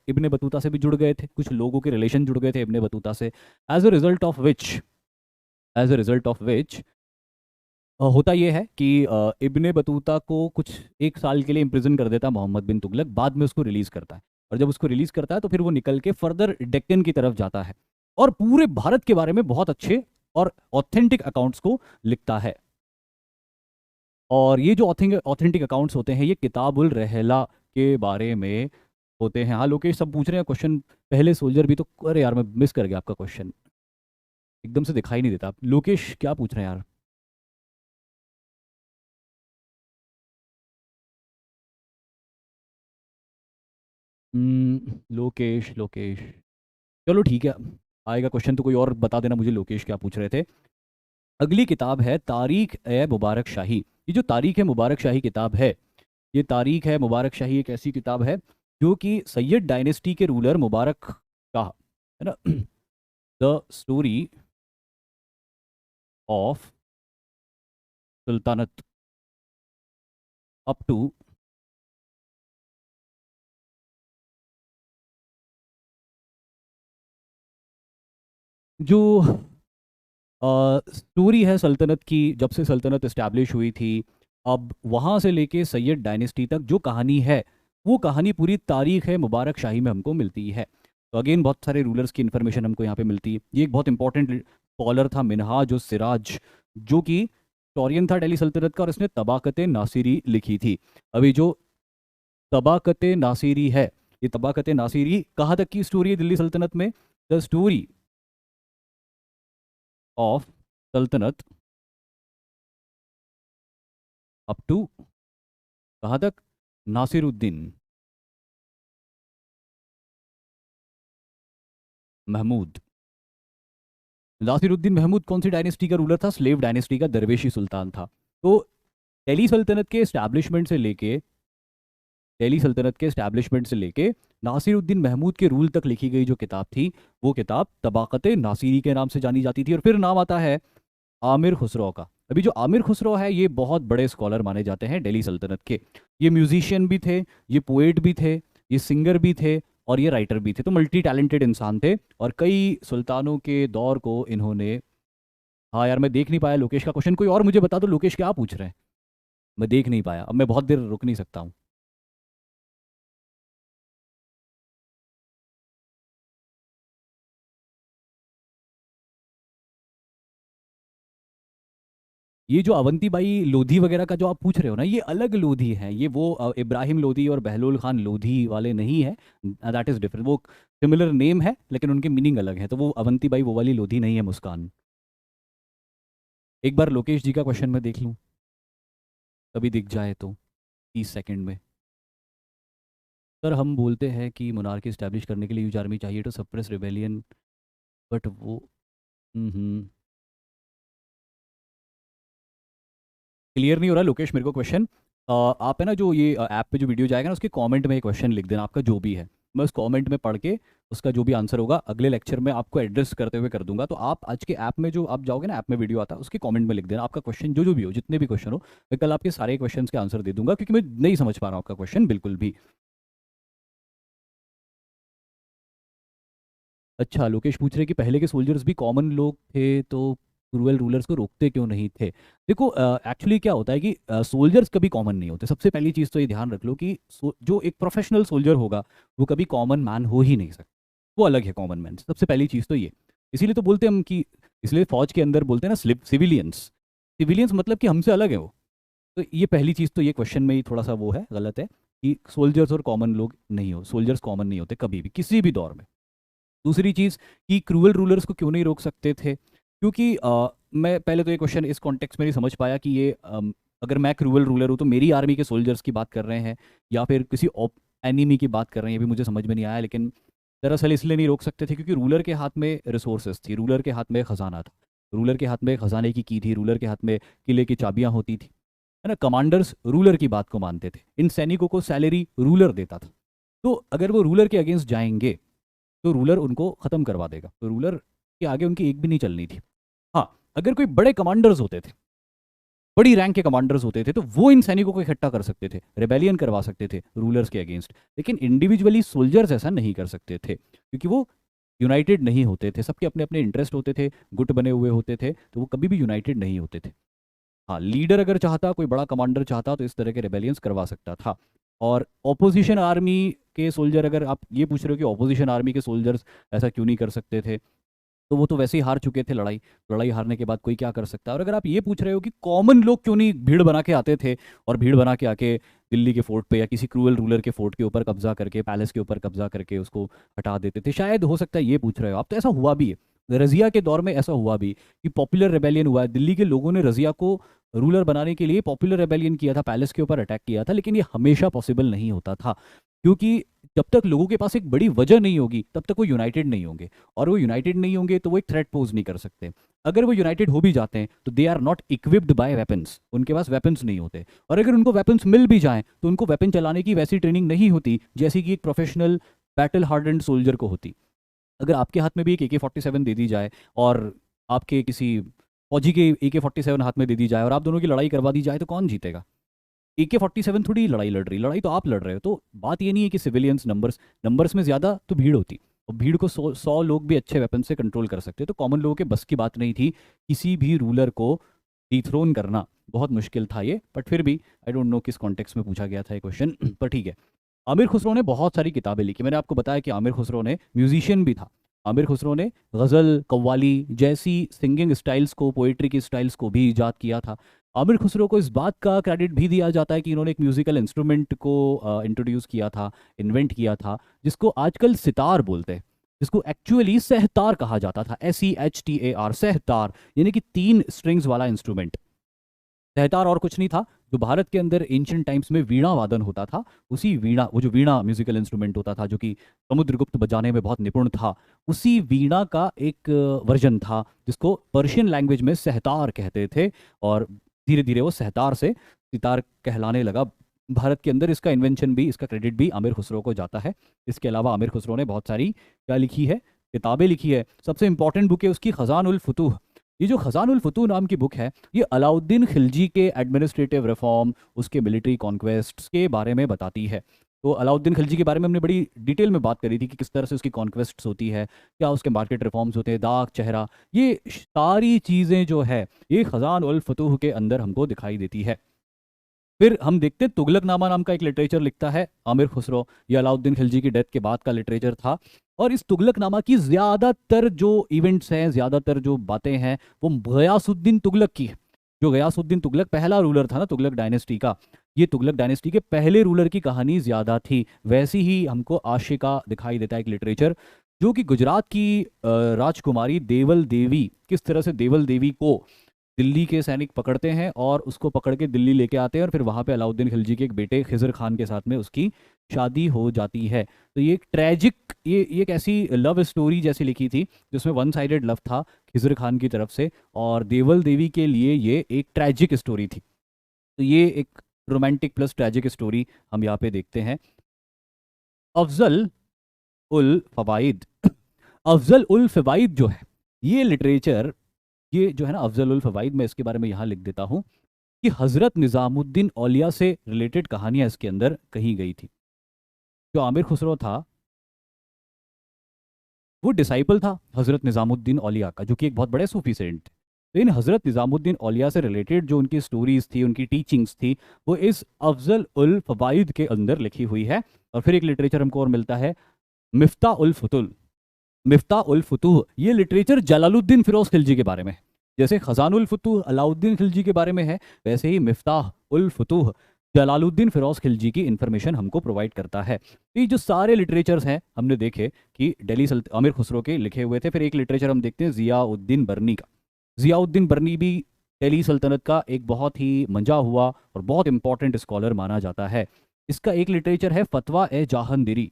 इब्ने बतूता से भी जुड़ गए थे, कुछ लोगों के रिलेशन जुड़ गए थे इब्ने बतूता से। As a result of which as a result of which होता यह है कि इब्ने बतूता को कुछ एक साल के लिए इम्प्रिजन कर देता मोहम्मद बिन तुगलक, बाद में उसको रिलीज करता है। और जब उसको रिलीज करता है तो फिर वो निकल के फर्दर डेक्कन की तरफ जाता है, और पूरे भारत के बारे में बहुत अच्छे और ऑथेंटिक अकाउंट्स को लिखता है। और ये जो ऑथेंटिक अकाउंट्स होते हैं, ये किताबुल रहला के बारे में होते हैं। हाँ लोकेश, सब पूछ रहे हैं क्वेश्चन, पहले सोल्जर भी तो, अरे यार मैं मिस कर गया आपका क्वेश्चन, एकदम से दिखाई नहीं देता। लोकेश क्या पूछ रहे हैं यार? लोकेश, लोकेश, चलो ठीक है, आएगा क्वेश्चन तो कोई और बता देना मुझे लोकेश क्या पूछ रहे थे। अगली किताब है तारीख ए मुबारक शाही। ये जो तारीख है मुबारक शाही किताब है, ये तारीख है मुबारक शाही एक ऐसी किताब है जो कि सैयद डायनेस्टी के रूलर मुबारक का, है ना, the story of sultanate up to, जो स्टोरी है सल्तनत की, जब से सल्तनत इस्टेब्लिश हुई थी, अब वहाँ से लेके सैयद डायनेस्टी तक जो कहानी है, वो कहानी पूरी तारीख है मुबारक शाही में हमको मिलती है। तो अगेन बहुत सारे रूलर्स की इन्फॉर्मेशन हमको यहाँ पे मिलती है। ये एक बहुत इंपॉर्टेंट स्कॉलर था मिनहाज उस सिराज, जो कि हिस्टोरियन था दिल्ली सल्तनत का और इसने तबाकत नासिरी लिखी थी। अभी जो तबाकत नासिरी है, ये तबाकत नासिरी कहाँ तक की स्टोरी है दिल्ली सल्तनत में? द स्टोरी ऑफ सल्तनत अप टू कहाँ तक? नासिरुद्दीन महमूद। नासिरुद्दीन महमूद कौन सी डायनेस्टी का रूलर था? स्लेव डायनेस्टी का दरवेशी सुल्तान था। तो दिल्ली सल्तनत के एस्टैब्लिशमेंट से लेके दिल्ली सल्तनत के एस्टैब्लिशमेंट से लेके नासिरुद्दीन महमूद के रूल तक लिखी गई जो किताब थी, वो किताब तबाकत नासिरी के नाम से जानी जाती थी। और फिर नाम आता है आमिर खुसरो का। अभी जो आमिर खुसरो है ये बहुत बड़े स्कॉलर माने जाते हैं दिल्ली सल्तनत के। ये म्यूजिशियन भी थे, ये पोएट भी थे, ये सिंगर भी थे और ये राइटर भी थे। तो मल्टी टैलेंटेड इंसान थे और कई सुल्तानों के दौर को इन्होंने। हाँ यार, मैं देख नहीं पाया लोकेश का क्वेश्चन, कोई और मुझे बता दो लोकेश क्या पूछ रहे हैं। मैं देख नहीं पाया, अब मैं बहुत देर रुक नहीं सकता हूँ। ये जो अवंतीबाई लोधी वगैरह का जो आप पूछ रहे हो ना, ये अलग लोधी हैं। ये वो इब्राहिम लोधी और बहलोल खान लोधी वाले नहीं है। That is different. वो सिमिलर नेम है लेकिन उनके मीनिंग अलग है। तो वो अवंतीबाई वो वाली लोधी नहीं है मुस्कान। एक बार लोकेश जी का क्वेश्चन मैं देख लूँ, कभी दिख जाए तो 30 सेकंड में। सर हम बोलते हैं कि मोनार्की स्टैब्लिश करने के लिए यूज आर्मी चाहिए टू सप्रेस रिबेलियन, बट वो क्लियर नहीं हो रहा लोकेश मेरे को क्वेश्चन। आप है ना जो ये ऐप पे जो वीडियो जाएगा ना, उसके कमेंट में एक क्वेश्चन लिख देना आपका जो भी है। मैं उस कमेंट में पढ़ के उसका जो भी आंसर होगा अगले लेक्चर में आपको एड्रेस करते हुए कर दूंगा। तो आप आज के ऐप में जो आप जाओगे ना, ऐप में वीडियो आता है उसके कमेंट में लिख देना आपका क्वेश्चन जो जो भी हो, जितने भी क्वेश्चन हो। मैं कल आपके सारे क्वेश्चन के आंसर दे दूंगा क्योंकि मैं नहीं समझ पा रहा हूँ आपका क्वेश्चन बिल्कुल भी। अच्छा, लोकेश पूछ रहे कि पहले के सोल्जर्स भी कॉमन लोग थे तो क्रूअल रूलर्स को रोकते क्यों नहीं थे? देखो एक्चुअली क्या होता है कि सोल्जर्स कभी कॉमन नहीं होते। सबसे पहली चीज़ तो ये ध्यान रख लो कि जो एक प्रोफेशनल सोल्जर होगा वो कभी कॉमन मैन हो ही नहीं सकता। वो अलग है कॉमन मैन। सबसे पहली चीज़ तो ये, इसीलिए तो बोलते हैं हम कि, इसलिए फौज के अंदर बोलते हैं ना सिविलियंस। सिविलियंस मतलब कि हमसे अलग है वो। तो ये पहली चीज़ तो ये क्वेश्चन में ही थोड़ा सा वो है, गलत है कि सोल्जर्स और कॉमन लोग नहीं हो। सोल्जर्स कॉमन नहीं होते कभी भी किसी भी दौर में। दूसरी चीज़ कि क्रूअल रूलर्स को क्यों नहीं रोक सकते थे, क्योंकि मैं पहले तो ये क्वेश्चन इस कॉन्टेक्स्ट में नहीं समझ पाया कि ये अगर मैं क्रूअल रूलर हूँ तो मेरी आर्मी के सोल्जर्स की बात कर रहे हैं या फिर किसी एनिमी की बात कर रहे हैं, ये भी मुझे समझ में नहीं आया। लेकिन दरअसल इसलिए नहीं रोक सकते थे क्योंकि रूलर के हाथ में रिसोर्सेज थी, रूलर के हाथ में खजाना था, रूलर के हाथ में खजाने की थी, रूलर के हाथ में किले की चाबियां होती थी, है ना। कमांडर्स रूलर की बात को मानते थे, इन सैनिकों को सैलरी रूलर देता था। तो अगर वो रूलर के अगेंस्ट जाएंगे तो रूलर उनको खत्म करवा देगा। तो रूलर के आगे उनकी एक भी नहीं चलनी थी। हाँ, अगर कोई बड़े कमांडर्स होते थे, बड़ी रैंक के कमांडर्स होते थे, तो वो इन सैनिकों को इकट्ठा कर सकते थे, रेबेलियन करवा सकते थे रूलर्स के अगेंस्ट। लेकिन इंडिविजुअली सोल्जर्स ऐसा नहीं कर सकते थे क्योंकि वो यूनाइटेड नहीं होते थे। सबके अपने अपने इंटरेस्ट होते थे, गुट बने हुए होते थे, तो वो कभी भी यूनाइटेड नहीं होते थे। हाँ, लीडर अगर चाहता, कोई बड़ा कमांडर चाहता तो इस तरह के रेबेलियंस करवा सकता था। और ऑपोजिशन आर्मी के सोल्जर, अगर आप ये पूछ रहे हो कि ऑपोजिशन आर्मी के सोल्जर्स ऐसा क्यों नहीं कर सकते थे, तो वो तो वैसे ही हार चुके थे लड़ाई। लड़ाई हारने के बाद कोई क्या कर सकता है। और अगर आप ये पूछ रहे हो कि कॉमन लोग क्यों नहीं भीड़ बना के आते थे और भीड़ बना के आके दिल्ली के फोर्ट पे या किसी क्रूअल रूलर के फोर्ट के ऊपर कब्जा करके, पैलेस के ऊपर कब्जा करके उसको हटा देते थे, शायद हो सकता है ये पूछ रहे हो आप। तो ऐसा हुआ भी है, रजिया के दौर में ऐसा हुआ भी कि पॉपुलर रेबेलियन हुआ है। दिल्ली के लोगों ने रजिया को रूलर बनाने के लिए पॉपुलर रेबेलियन किया था, पैलेस के ऊपर अटैक किया था। लेकिन ये हमेशा पॉसिबल नहीं होता था क्योंकि जब तक लोगों के पास एक बड़ी वजह नहीं होगी तब तक वो यूनाइटेड नहीं होंगे, और वो यूनाइटेड नहीं होंगे तो वो एक थ्रेट पोज नहीं कर सकते। अगर वो यूनाइटेड हो भी जाते हैं तो they are not equipped by weapons, उनके पास वेपन्स नहीं होते। और अगर उनको वेपन्स मिल भी जाएं तो उनको वेपन चलाने की वैसी ट्रेनिंग नहीं होती जैसी कि एक प्रोफेशनल बैटल हार्डेंड सोल्जर को होती। अगर आपके हाथ में भी एक AK-47 दे दी जाए और आपके किसी फौजी के AK-47 हाथ में दे दी जाए और आप दोनों की लड़ाई करवा दी जाए तो कौन जीतेगा? AK-47 थोड़ी लड़ाई लड़ रही, लड़ाई तो आप लड़ रहे हो। तो बात ये नहीं है कि सिविलियंस नंबर्स नंबर्स में ज़्यादा तो भीड़ होती, और भीड़ को 100 लोग भी अच्छे वेपन से कंट्रोल कर सकते। तो कॉमन लोगों के बस की बात नहीं थी किसी भी रूलर को डिथ्रोन करना, बहुत मुश्किल था ये। बट फिर भी आई डोंट नो किस कॉन्टेक्स्ट में पूछा गया था ये क्वेश्चन पर ठीक है। आमिर खुसरो ने बहुत सारी किताबें लिखी। मैंने आपको बताया कि आमिर खुसरो ने म्यूजिशियन भी था। आमिर खुसरो ने गज़ल, कव्वाली जैसी सिंगिंग स्टाइल्स को, पोइट्री की स्टाइल्स को भी ईजाद किया था। आमिर खुसरो को इस बात का क्रेडिट भी दिया जाता है कि इन्होंने एक म्यूजिकल इंस्ट्रूमेंट को इंट्रोड्यूस किया था, इन्वेंट किया था, जिसको आजकल सितार बोलते हैं, जिसको एक्चुअली सहतार कहा जाता था, SEHTAR, सहतार, यानी कि 3 स्ट्रिंग्स वाला इंस्ट्रूमेंट। सहतार और कुछ नहीं था, जो भारत के अंदर एंशियंट टाइम्स में वीणा वादन होता था, उसी वीणा, वो जो वीणा म्यूजिकल इंस्ट्रूमेंट होता था जो कि समुद्रगुप्त बजाने में बहुत निपुण था, उसी वीणा का एक वर्जन था जिसको पर्शियन लैंग्वेज में सहतार कहते थे, और धीरे धीरे वो सहतार से सितार कहलाने लगा। भारत के अंदर इसका इन्वेंशन भी, इसका क्रेडिट भी आमिर खुसरो को जाता है। इसके अलावा आमिर खुसरो ने बहुत सारी क्या लिखी है, किताबें लिखी है। सबसे इंपॉर्टेंट बुक है उसकी खजान उल फुतूह। ये जो खजान उल फुतूह नाम की बुक है, ये अलाउद्दीन खिलजी के एडमिनिस्ट्रेटिव रिफॉर्म, उसके मिलिट्री कॉन्क्वेस्ट्स के बारे में बताती है। तो अलाउद्दीन खिलजी के बारे में हमने बड़ी डिटेल में बात करी थी कि किस तरह से उसकी कॉन्क्वेस्ट्स होती है, क्या उसके मार्केट रिफॉर्म्स होते हैं, दाग चेहरा, ये सारी चीज़ें जो है ये खजान उल फुतूह के अंदर हमको दिखाई देती है। फिर हम देखते हैं तुगलकनामा नाम का एक लिटरेचर लिखता है आमिर खुसरो। ये अलाउद्दीन खिलजी की डेथ के बाद का लिटरेचर था, और इस तुगलकनामा की ज़्यादातर जो इवेंट्स हैं, ज़्यादातर जो बातें हैं, वो गयासुद्दीन तुगलक की है। जो गयासुद्दीन तुगलक पहला रूलर था ना तुगलक डायनेस्टी का, ये तुगलक डायनेस्टी के पहले रूलर की कहानी ज़्यादा थी। वैसी ही हमको आशिका दिखाई देता है एक लिटरेचर, जो कि गुजरात की राजकुमारी देवल देवी, किस तरह से देवल देवी को दिल्ली के सैनिक पकड़ते हैं और उसको पकड़ के दिल्ली लेके आते हैं, और फिर वहाँ पे अलाउद्दीन खिलजी के एक बेटे खिजर खान के साथ में उसकी शादी हो जाती है। तो ये एक ट्रैजिक, ये एक ऐसी लव स्टोरी जैसी लिखी थी जिसमें वन साइडेड लव था खिजर खान की तरफ से, और देवल देवी के लिए ये एक ट्रैजिक स्टोरी थी। तो ये एक रोमांटिक प्लस ट्रैजिक स्टोरी हम यहाँ पे देखते हैं। अफजल उल फवाइद, अफजल उल फवाइद जो है ये लिटरेचर, ये जो है ना अफजल उल फवाइद, मैं इसके बारे में यहाँ लिख देता हूँ कि हज़रत निज़ामुद्दीन औलिया से रिलेटेड कहानियाँ इसके अंदर कही गई थी। जो आमिर खुसरो था वो डिसाइपल था हज़रत निज़ामुद्दीन औलिया का, जो कि एक बहुत बड़े सूफी सेंट थे। तो इन हज़रत निज़ामुद्दीन औलिया से रिलेटेड जो उनकी स्टोरीज थी, उनकी टीचिंग्स थी, वो इस अफजल उल फवाइद के अंदर लिखी हुई है। और फिर एक लिटरेचर हमको और मिलता है, मिफ्ता उल फुतुल, मिफ्ता उल फुतूह। ये लिटरेचर जलालुद्दीन फिरोज खिलजी के बारे में है। जैसे खजानुल फुतूह अलाउद्दीन खिलजी के बारे में है, वैसे ही मिफ्ताह उल फुतूह जलालुद्दीन फिरोज खिलजी की इंफॉर्मेशन हमको प्रोवाइड करता है। तो ये जो सारे लिटरेचर्स हैं हमने देखे कि दिल्ली आमिर खुसरो के लिखे हुए थे। फिर एक लिटरेचर हम देखते हैं ज़ियाउद्दीन बरनी का। ज़ियाउद्दीन बरनी भी दिल्ली सल्तनत का एक बहुत ही मंजा हुआ और बहुत इंपॉर्टेंट स्कॉलर माना जाता है। इसका एक लिटरेचर है फतवा ए जहांगीरी।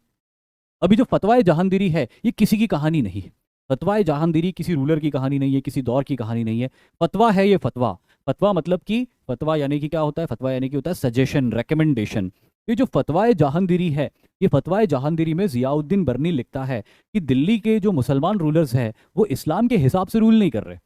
अभी जो फतवाए जहांगीरी है ये किसी की कहानी नहीं है। फतवाए जहांगीरी किसी रूलर की कहानी नहीं है, किसी दौर की कहानी नहीं है। फतवा है ये फतवा। फतवा मतलब कि फतवा यानी कि क्या होता है, फतवा यानी कि होता है सजेशन, रिकमेंडेशन। ये जो फतवाए जहांगीरी है, ये फतवाए जहांगीरी में ज़ियाउद्दीन बरनी लिखता है कि दिल्ली के जो मुसलमान रूलर्स हैं वो इस्लाम के हिसाब से रूल नहीं कर रहे,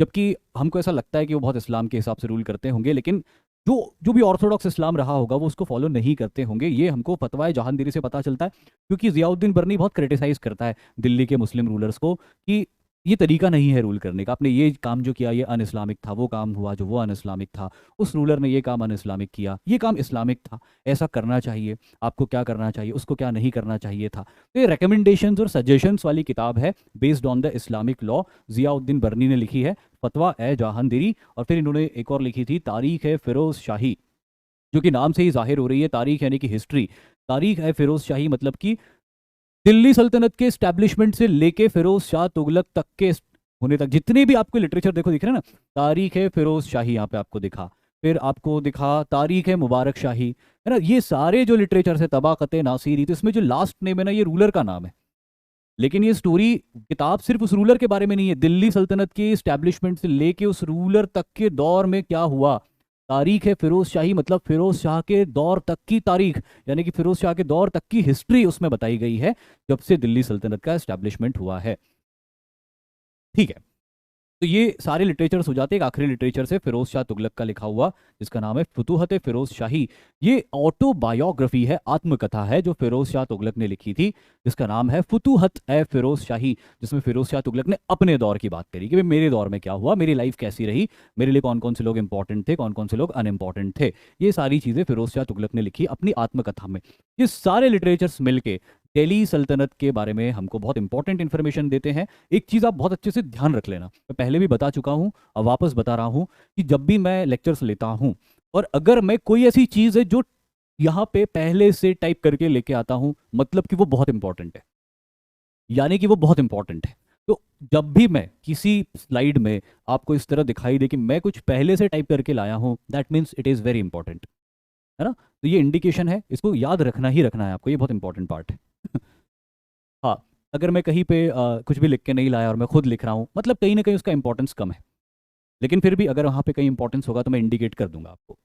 जबकि हमको ऐसा लगता है कि वो बहुत इस्लाम के हिसाब से रूल करते होंगे, लेकिन जो जो भी ऑर्थोडॉक्स इस्लाम रहा होगा वो उसको फॉलो नहीं करते होंगे। ये हमको फतवाए जहांगीरी से पता चलता है, क्योंकि ज़ियाउद्दीन बरनी बहुत क्रिटिसाइज करता है दिल्ली के मुस्लिम रूलर्स को कि ये तरीका नहीं है रूल करने का, आपने ये काम जो किया ये अन इस्लामिक था, वो काम हुआ जो वो अन इस्लामिक था, उस रूलर ने ये काम अन इस्लामिक किया, ये काम इस्लामिक था, ऐसा करना चाहिए, आपको क्या करना चाहिए, उसको क्या नहीं करना चाहिए था। तो ये रिकमेंडेशंस और सजेशंस वाली किताब है based on the Islamic law, Ziauddin Barani ने लिखी है, फतवा ए जहांगीरी। और फिर इन्होंने एक और लिखी थी तारीख है फिरोज शाही, जो कि नाम से ही जाहिर हो रही है, तारीख यानी कि हिस्ट्री। तारीख है फिरोज शाही मतलब कि दिल्ली सल्तनत के स्टैब्लिशमेंट से लेके फिरोज शाह तुगलक तक के होने तक जितने भी आपको लिटरेचर देखो दिख रहे हैं ना, तारीख है फिरोज शाही यहाँ पे आपको दिखा, फिर आपको दिखा तारीख है मुबारक शाही, है ना, ये सारे जो लिटरेचर है, तबाकत नासिरी, तो इसमें जो लास्ट नेम है ना ये रूलर का नाम है। लेकिन ये स्टोरी किताब सिर्फ उस रूलर के बारे में नहीं है, दिल्ली सल्तनत के स्टैब्लिशमेंट से लेके उस रूलर तक के दौर में क्या हुआ। तारीख है फिरोज शाही मतलब फिरोज शाह के दौर तक की तारीख, यानी कि फिरोज शाह के दौर तक की हिस्ट्री उसमें बताई गई है, जब से दिल्ली सल्तनत का एस्टैब्लिशमेंट हुआ है। ठीक है, तो ये सारे लिटरेचर्स हो जाते हैं। एक आखिरी लिटरेचर से फिरोज शाह तुगलक का लिखा हुआ, जिसका नाम है फुतूहत फिरोज शाही। ये ऑटोबायोग्राफी है, आत्मकथा है जो फिरोज शाह तुगलक ने लिखी थी, जिसका नाम है फुतूहत ए फिरोज शाही, जिसमें फिरोज शाह तुगलक ने अपने दौर की बात करी कि भाई मेरे दौर में क्या हुआ, मेरी लाइफ कैसी रही, मेरे लिए कौन कौन से लोग इंपॉर्टेंट थे, कौन कौन से लोग अनइम्पॉर्टेंट थे। ये सारी चीज़ें फिरोज शाह तुगलक ने लिखी अपनी आत्मकथा में। ये सारे लिटरेचर्स मिलके दिल्ली सल्तनत के बारे में हमको बहुत इंपॉर्टेंट इन्फॉर्मेशन देते हैं। एक चीज़ आप बहुत अच्छे से ध्यान रख लेना, मैं पहले भी बता चुका हूँ, अब वापस बता रहा हूँ कि जब भी मैं लेक्चर्स लेता हूँ और अगर मैं कोई ऐसी चीज़ है जो यहाँ पे पहले से टाइप करके लेके आता हूँ, मतलब कि वो बहुत इंपॉर्टेंट है, यानी कि वो बहुत इंपॉर्टेंट है। तो जब भी मैं किसी स्लाइड में आपको इस तरह दिखाई दे कि मैं कुछ पहले से टाइप करके लाया हूँ, that means it is very important, है ना। तो ये इंडिकेशन है, इसको याद रखना ही रखना है आपको, ये बहुत इंपॉर्टेंट पार्ट है। हाँ, अगर मैं कहीं पे कुछ भी लिख के नहीं लाया और मैं खुद लिख रहा हूँ, मतलब कहीं ना कहीं उसका इंपॉर्टेंस कम है, लेकिन फिर भी अगर वहाँ पे कहीं इंपॉर्टेंस होगा तो मैं इंडिकेट कर दूंगा आपको।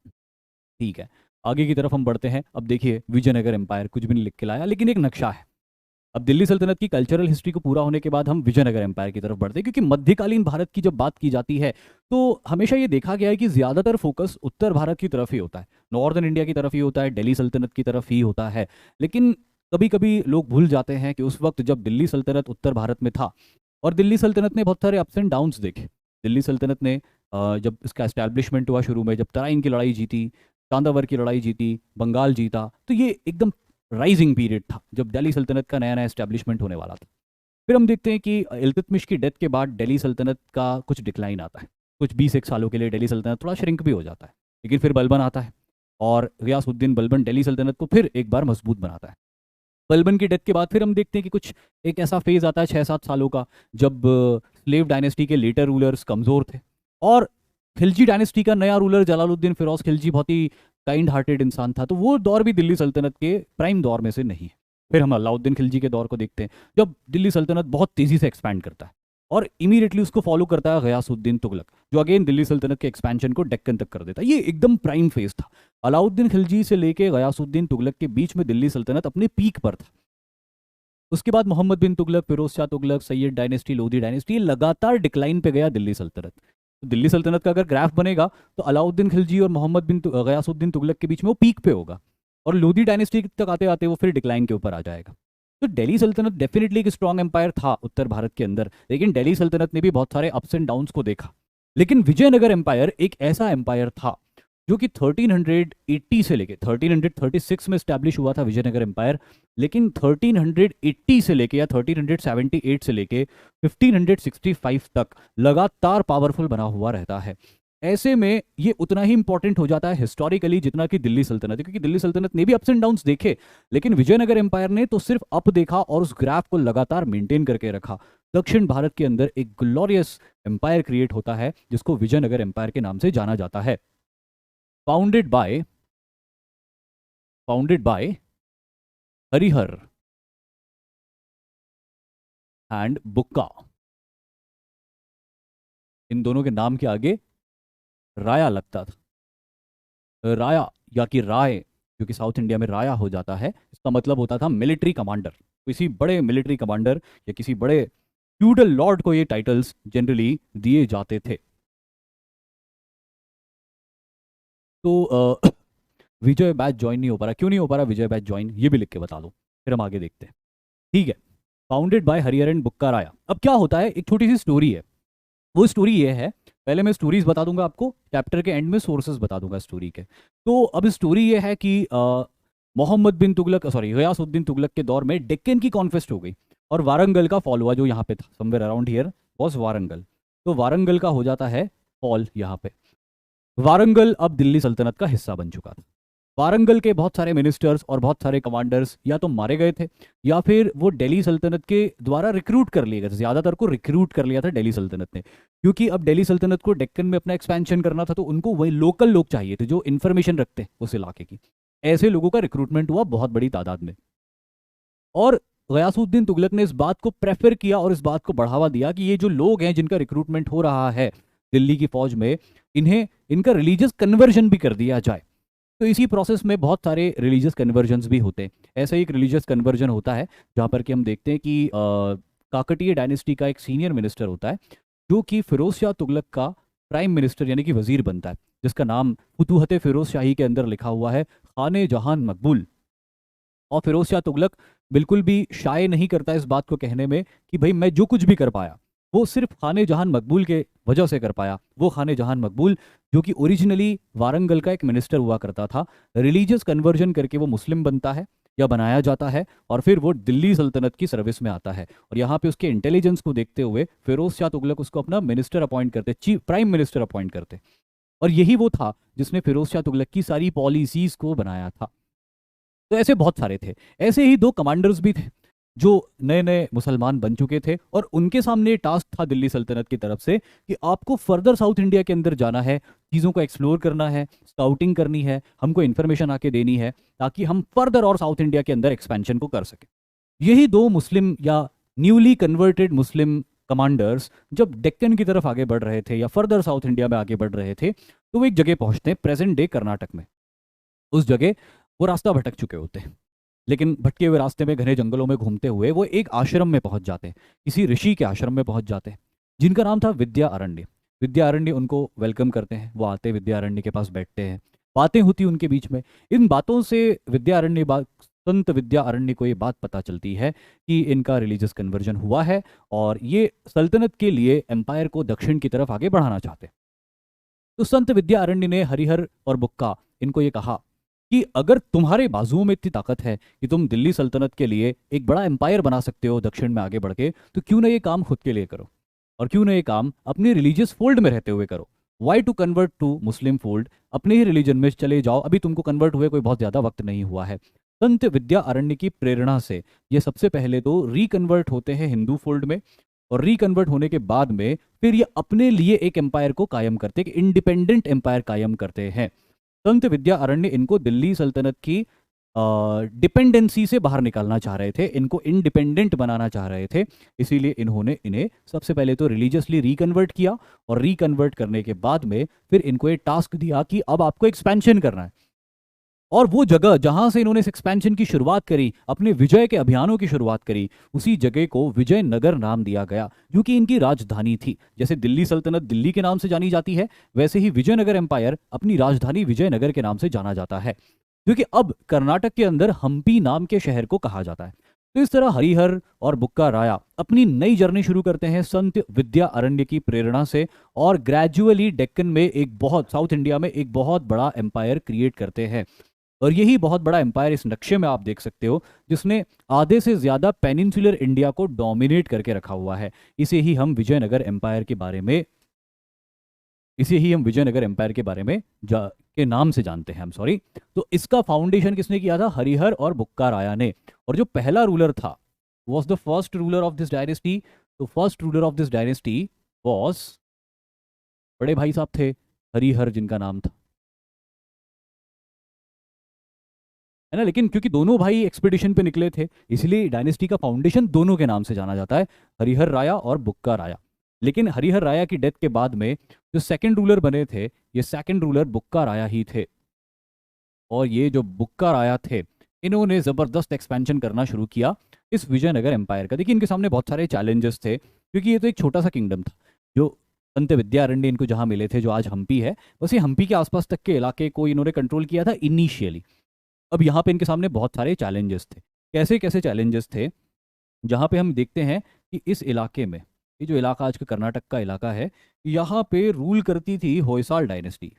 ठीक है, आगे की तरफ हम बढ़ते हैं। अब देखिए, विजयनगर एम्पायर कुछ भी नहीं लिख के लाया, लेकिन एक नक्शा है। अब दिल्ली सल्तनत की कल्चरल हिस्ट्री को पूरा होने के बाद हम विजयनगर एम्पायर की तरफ बढ़ते हैं, क्योंकि मध्यकालीन भारत की जब बात की जाती है तो हमेशा ये देखा गया है कि ज़्यादातर फोकस उत्तर भारत की तरफ ही होता है, नॉर्दर्न इंडिया की तरफ ही होता है, दिल्ली सल्तनत की तरफ ही होता है। लेकिन कभी कभी लोग भूल जाते हैं कि उस वक्त जब दिल्ली सल्तनत उत्तर भारत में था, और दिल्ली सल्तनत ने बहुत सारे अप्स एंड डाउन्स देखे। दिल्ली सल्तनत ने जब इसका एस्टैब्लिशमेंट हुआ शुरू में, जब तराइन की लड़ाई जीती, चांदावर की लड़ाई जीती, बंगाल जीता, तो ये एकदम राइजिंग पीरियड था जब दिल्ली सल्तनत का नया नया एस्टैब्लिशमेंट होने वाला था। फिर हम देखते हैं कि इल्तुतमिश की डेथ के बाद दिल्ली सल्तनत का कुछ डिक्लाइन आता है, कुछ 20 एक सालों के लिए दिल्ली सल्तनत थोड़ा श्रिंक भी हो जाता है। लेकिन फिर बलबन आता है और गयासुद्दीन बलबन दिल्ली सल्तनत को फिर एक बार मजबूत बनाता है। बलबन की डेथ के बाद फिर हम देखते हैं कि कुछ एक ऐसा फेज आता है 6-7 सालों का, जब स्लेव डायनेस्टी के लेटर रूलर्स कमज़ोर थे, और खिलजी डायनेस्टी का नया रूलर जलालुद्दीन फिरोज खिलजी बहुत ही काइंड हार्टेड इंसान था, तो वो दौर भी दिल्ली सल्तनत के प्राइम दौर में से नहीं है। फिर हम अलाउद्दीन खिलजी के दौर को देखते हैं, जब दिल्ली सल्तनत बहुत तेज़ी से एक्सपैंड करता है, और इमीडिएटली उसको फॉलो करता है गयासुद्दीन तुगलक, जो अगेन दिल्ली सल्तनत के एक्सपेंशन को डेक्कन तक कर देता है। ये एकदम प्राइम फेज था। अलाउद्दीन खिलजी से लेके गयासुद्दीन तुगलक के बीच में दिल्ली सल्तनत अपने पीक पर था। उसके बाद मोहम्मद बिन तुगलक, फिरोज शाह तुगलक, सैयद डायनेस्टी, लोधी डायनेस्टी, ये लगातार डिक्लाइन पे गया दिल्ली सल्तनत। तो दिल्ली सल्तनत का अगर ग्राफ बनेगा तो अलाउद्दीन खिलजी और मोहम्मद गयासुद्दीन तुगलक के बीच में वो पीक पे होगा, और लोधी डायनेस्टी तक आते आते वो फिर डिक्लाइन के ऊपर आ जाएगा। तो दिल्ली सल्तनत डेफिनेटली एक स्ट्रॉन्ग एम्पायर था उत्तर भारत के अंदर, लेकिन दिल्ली सल्तनत ने भी बहुत सारे अप्स एंड डाउन्स को देखा। लेकिन विजयनगर एम्पायर एक ऐसा एम्पायर था जो कि 1380 से लेके 1336 में स्टैब्लिश हुआ था विजयनगर एम्पायर, लेकिन 1380 से लेके या 1378 से लेके 1565 तक लगातार पावरफुल बना हुआ रहता है। ऐसे में ये उतना ही इंपॉर्टेंट हो जाता है हिस्टोरिकली जितना कि दिल्ली सल्तनत है, क्योंकि दिल्ली सल्तनत ने भी अप्स एंड डाउन्स देखे, लेकिन विजयनगर एम्पायर ने तो सिर्फ अप देखा और उस ग्राफ को लगातार मेंटेन करके रखा। दक्षिण भारत के अंदर एक ग्लोरियस एम्पायर क्रिएट होता है जिसको विजयनगर एम्पायर के नाम से जाना जाता है। फाउंडेड बाय हरिहर एंड बुक्का। इन दोनों के नाम के आगे राया लगता था। राया या कि राय, जो कि साउथ इंडिया में राया हो जाता है, इसका मतलब होता था मिलिट्री कमांडर। किसी बड़े मिलिट्री कमांडर या किसी बड़े फ्यूडल लॉर्ड को ये टाइटल्स जनरली दिए जाते थे। तो विजय बैच ज्वाइन नहीं हो पा रहा, क्यों नहीं हो पा रहा विजय बैच ज्वाइन, ये भी लिख के बता दो, फिर हम आगे देखते हैं। ठीक है, फाउंडेड बाय हरिहर एंड बुक्का राया। अब क्या होता है, एक छोटी सी स्टोरी है। वो स्टोरी ये है, पहले मैं स्टोरीज बता दूंगा आपको, चैप्टर के एंड में सोर्सेज बता दूंगा स्टोरी के। तो अब स्टोरी ये है कि मोहम्मद बिन तुगलक, सॉरी गयासुद्दीन तुगलक के दौर में डेक्कन की कॉन्क्वेस्ट हो गई, और वारंगल का फॉल हुआ, जो यहाँ पे था somewhere around here was Warangal. तो वारंगल का हो जाता है फॉल यहाँ पे। वारंगल अब दिल्ली सल्तनत का हिस्सा बन चुका था। वारंगल के बहुत सारे मिनिस्टर्स और बहुत सारे कमांडर्स या तो मारे गए थे, या फिर वो दिल्ली सल्तनत के द्वारा रिक्रूट कर लिए गए थे। ज़्यादातर को रिक्रूट कर लिया था दिल्ली सल्तनत ने, क्योंकि अब दिल्ली सल्तनत को डेक्कन में अपना एक्सपेंशन करना था, तो उनको वही लोकल लोग चाहिए थे जो इन्फॉर्मेशन रखते हैं उस इलाके की। ऐसे लोगों का रिक्रूटमेंट हुआ बहुत बड़ी तादाद में, और गयासुद्दीन तुगलक ने इस बात को प्रेफर किया और इस बात को बढ़ावा दिया कि ये जो लोग हैं जिनका रिक्रूटमेंट हो रहा है दिल्ली की फौज में, इन्हें इनका रिलीजियस कन्वर्जन भी कर दिया जाए। तो इसी प्रोसेस में बहुत सारे रिलीजियस कन्वर्जन्स भी होते हैं। ऐसा ही एक रिलीजियस कन्वर्जन होता है जहाँ पर कि हम देखते हैं कि काकतीय डायनेस्टी का एक सीनियर मिनिस्टर होता है, जो कि फिरोज शाह तुगलक का प्राइम मिनिस्टर यानी कि वजीर बनता है, जिसका नाम फुतूहत फिरोज शाही के अंदर लिखा हुआ है खाने जहान मकबूल। और फिरोज शाह तुगलक बिल्कुल भी शाय नहीं करता इस बात को कहने में कि भाई मैं जो कुछ भी कर पाया वो सिर्फ खाने जहान मकबूल के वजह से कर पाया। वो खाने जहान मकबूल जो कि ओरिजिनली वारंगल का एक मिनिस्टर हुआ करता था, रिलीजियस कन्वर्जन करके वो मुस्लिम बनता है, या बनाया जाता है और फिर वो दिल्ली सल्तनत की सर्विस में आता है। और यहाँ पे उसके इंटेलिजेंस को देखते हुए फिरोज शाह तुगलक उसको अपना मिनिस्टर अपॉइंट करते, चीफ प्राइम मिनिस्टर अपॉइंट करते। और यही वो था जिसने फिरोज शाह तुगलक की सारी पॉलिसीज को बनाया था। तो ऐसे बहुत सारे थे। ऐसे ही दो कमांडर्स भी थे जो नए नए मुसलमान बन चुके थे, और उनके सामने टास्क था दिल्ली सल्तनत की तरफ से कि आपको फर्दर साउथ इंडिया के अंदर जाना है, चीज़ों को एक्सप्लोर करना है, स्काउटिंग करनी है, हमको इन्फॉर्मेशन आके देनी है, ताकि हम फर्दर और साउथ इंडिया के अंदर एक्सपेंशन को कर सकें। यही दो मुस्लिम या न्यूली कन्वर्टेड मुस्लिम कमांडर्स जब डेक्कन की तरफ आगे बढ़ रहे थे या फर्दर साउथ इंडिया में आगे बढ़ रहे थे, तो वो एक जगह पहुंचते हैं प्रेजेंट डे कर्नाटक में। उस जगह वो रास्ता भटक चुके होते हैं, लेकिन भटके हुए रास्ते में घने जंगलों में घूमते हुए वो एक आश्रम में पहुंच जाते हैं, किसी ऋषि के आश्रम में पहुंच जाते हैं जिनका नाम था विद्या अरण्य। विद्या अरण्य उनको वेलकम करते हैं, वो आते विद्या अरण्य के पास बैठते हैं, बातें होती उनके बीच में। इन बातों से विद्या अरण्य संत विद्या अरण्य को ये बात पता चलती है कि इनका रिलीजियस कन्वर्जन हुआ है और ये सल्तनत के लिए एम्पायर को दक्षिण की तरफ आगे बढ़ाना चाहते हैं। तो संत विद्या अरण्य ने हरिहर और बुक्का इनको ये कहा कि अगर तुम्हारे बाजुओं में इतनी ताकत है कि तुम दिल्ली सल्तनत के लिए एक बड़ा एम्पायर बना सकते हो दक्षिण में आगे बढ़ के, तो क्यों ना ये काम खुद के लिए करो, और क्यों ना ये काम अपने रिलीजियस फोल्ड में रहते हुए करो। Why to convert to Muslim fold, अपने ही रिलीजन में चले जाओ, अभी तुमको कन्वर्ट हुए कोई बहुत ज़्यादा वक्त नहीं हुआ है। संत विद्या अरण्य की प्रेरणा से ये सबसे पहले तो रिकन्वर्ट होते हैं हिंदू फोल्ड में, और रिकन्वर्ट होने के बाद में फिर ये अपने लिए एक एम्पायर को कायम करते, एक इंडिपेंडेंट एम्पायर कायम करते हैं। संत विद्या अरण्य इनको दिल्ली सल्तनत की डिपेंडेंसी से बाहर निकालना चाह रहे थे, इनको इंडिपेंडेंट बनाना चाह रहे थे। इसीलिए इन्होंने इन्हें सबसे पहले तो रिलीजियसली रिकन्वर्ट किया, और रिकन्वर्ट करने के बाद में फिर इनको ये टास्क दिया कि अब आपको एक्सपेंशन करना है। और वो जगह जहां से इन्होंने इस एक्सपेंशन की शुरुआत करी, अपने विजय के अभियानों की शुरुआत करी, उसी जगह को विजयनगर नाम दिया गया, जो कि इनकी राजधानी थी। जैसे दिल्ली सल्तनत दिल्ली के नाम से जानी जाती है, वैसे ही विजयनगर एम्पायर अपनी राजधानी विजयनगर के नाम से जाना जाता है, क्योंकि अब कर्नाटक के अंदर हम्पी नाम के शहर को कहा जाता है। तो इस तरह हरिहर और बुक्का राया अपनी नई जर्नी शुरू करते हैं संत विद्या अरण्य की प्रेरणा से, और ग्रेजुअली डेक्कन में एक बहुत, साउथ इंडिया में एक बहुत बड़ा एम्पायर क्रिएट करते हैं। और यही बहुत बड़ा एम्पायर इस नक्शे में आप देख सकते हो, जिसने आधे से ज्यादा पेनिनसुलर इंडिया को डोमिनेट करके रखा हुआ है। इसे ही हम विजयनगर एम्पायर के बारे में के नाम से जानते हैं हम, सॉरी। तो इसका फाउंडेशन किसने किया था? हरिहर और बुक्का राया ने। और जो पहला रूलर था, was the first ruler of this dynasty. तो first ruler of this dynasty was, बड़े भाई साहब थे हरिहर, जिनका नाम था, है ना। लेकिन क्योंकि दोनों भाई एक्सपीडिशन पे निकले थे, इसलिए डायनेस्टी का फाउंडेशन दोनों के नाम से जाना जाता है, हरिहर राया और बुक्का राया। लेकिन हरिहर राया की डेथ के बाद में जो सेकंड रूलर बने थे, ये सेकंड रूलर बुक्का राया ही थे। और ये जो बुक्का राया थे, इन्होंने ज़बरदस्त एक्सपेंशन करना शुरू किया इस विजयनगर एम्पायर का। देखिए, इनके सामने बहुत सारे चैलेंजेस थे, क्योंकि ये तो एक छोटा सा किंगडम था। जो संत विद्यारण्य इनको जहाँ मिले थे, जो आज हम्पी है, बस ये हम्पी के आसपास तक के इलाके को इन्होंने कंट्रोल किया था इनिशियली। अब यहाँ पे इनके सामने बहुत सारे चैलेंजेस थे। कैसे कैसे चैलेंजेस थे? जहाँ पे हम देखते हैं कि इस इलाके में, ये जो इलाका आज का कर्नाटक का इलाका है, यहाँ पे रूल करती थी होयसाल डायनेस्टी।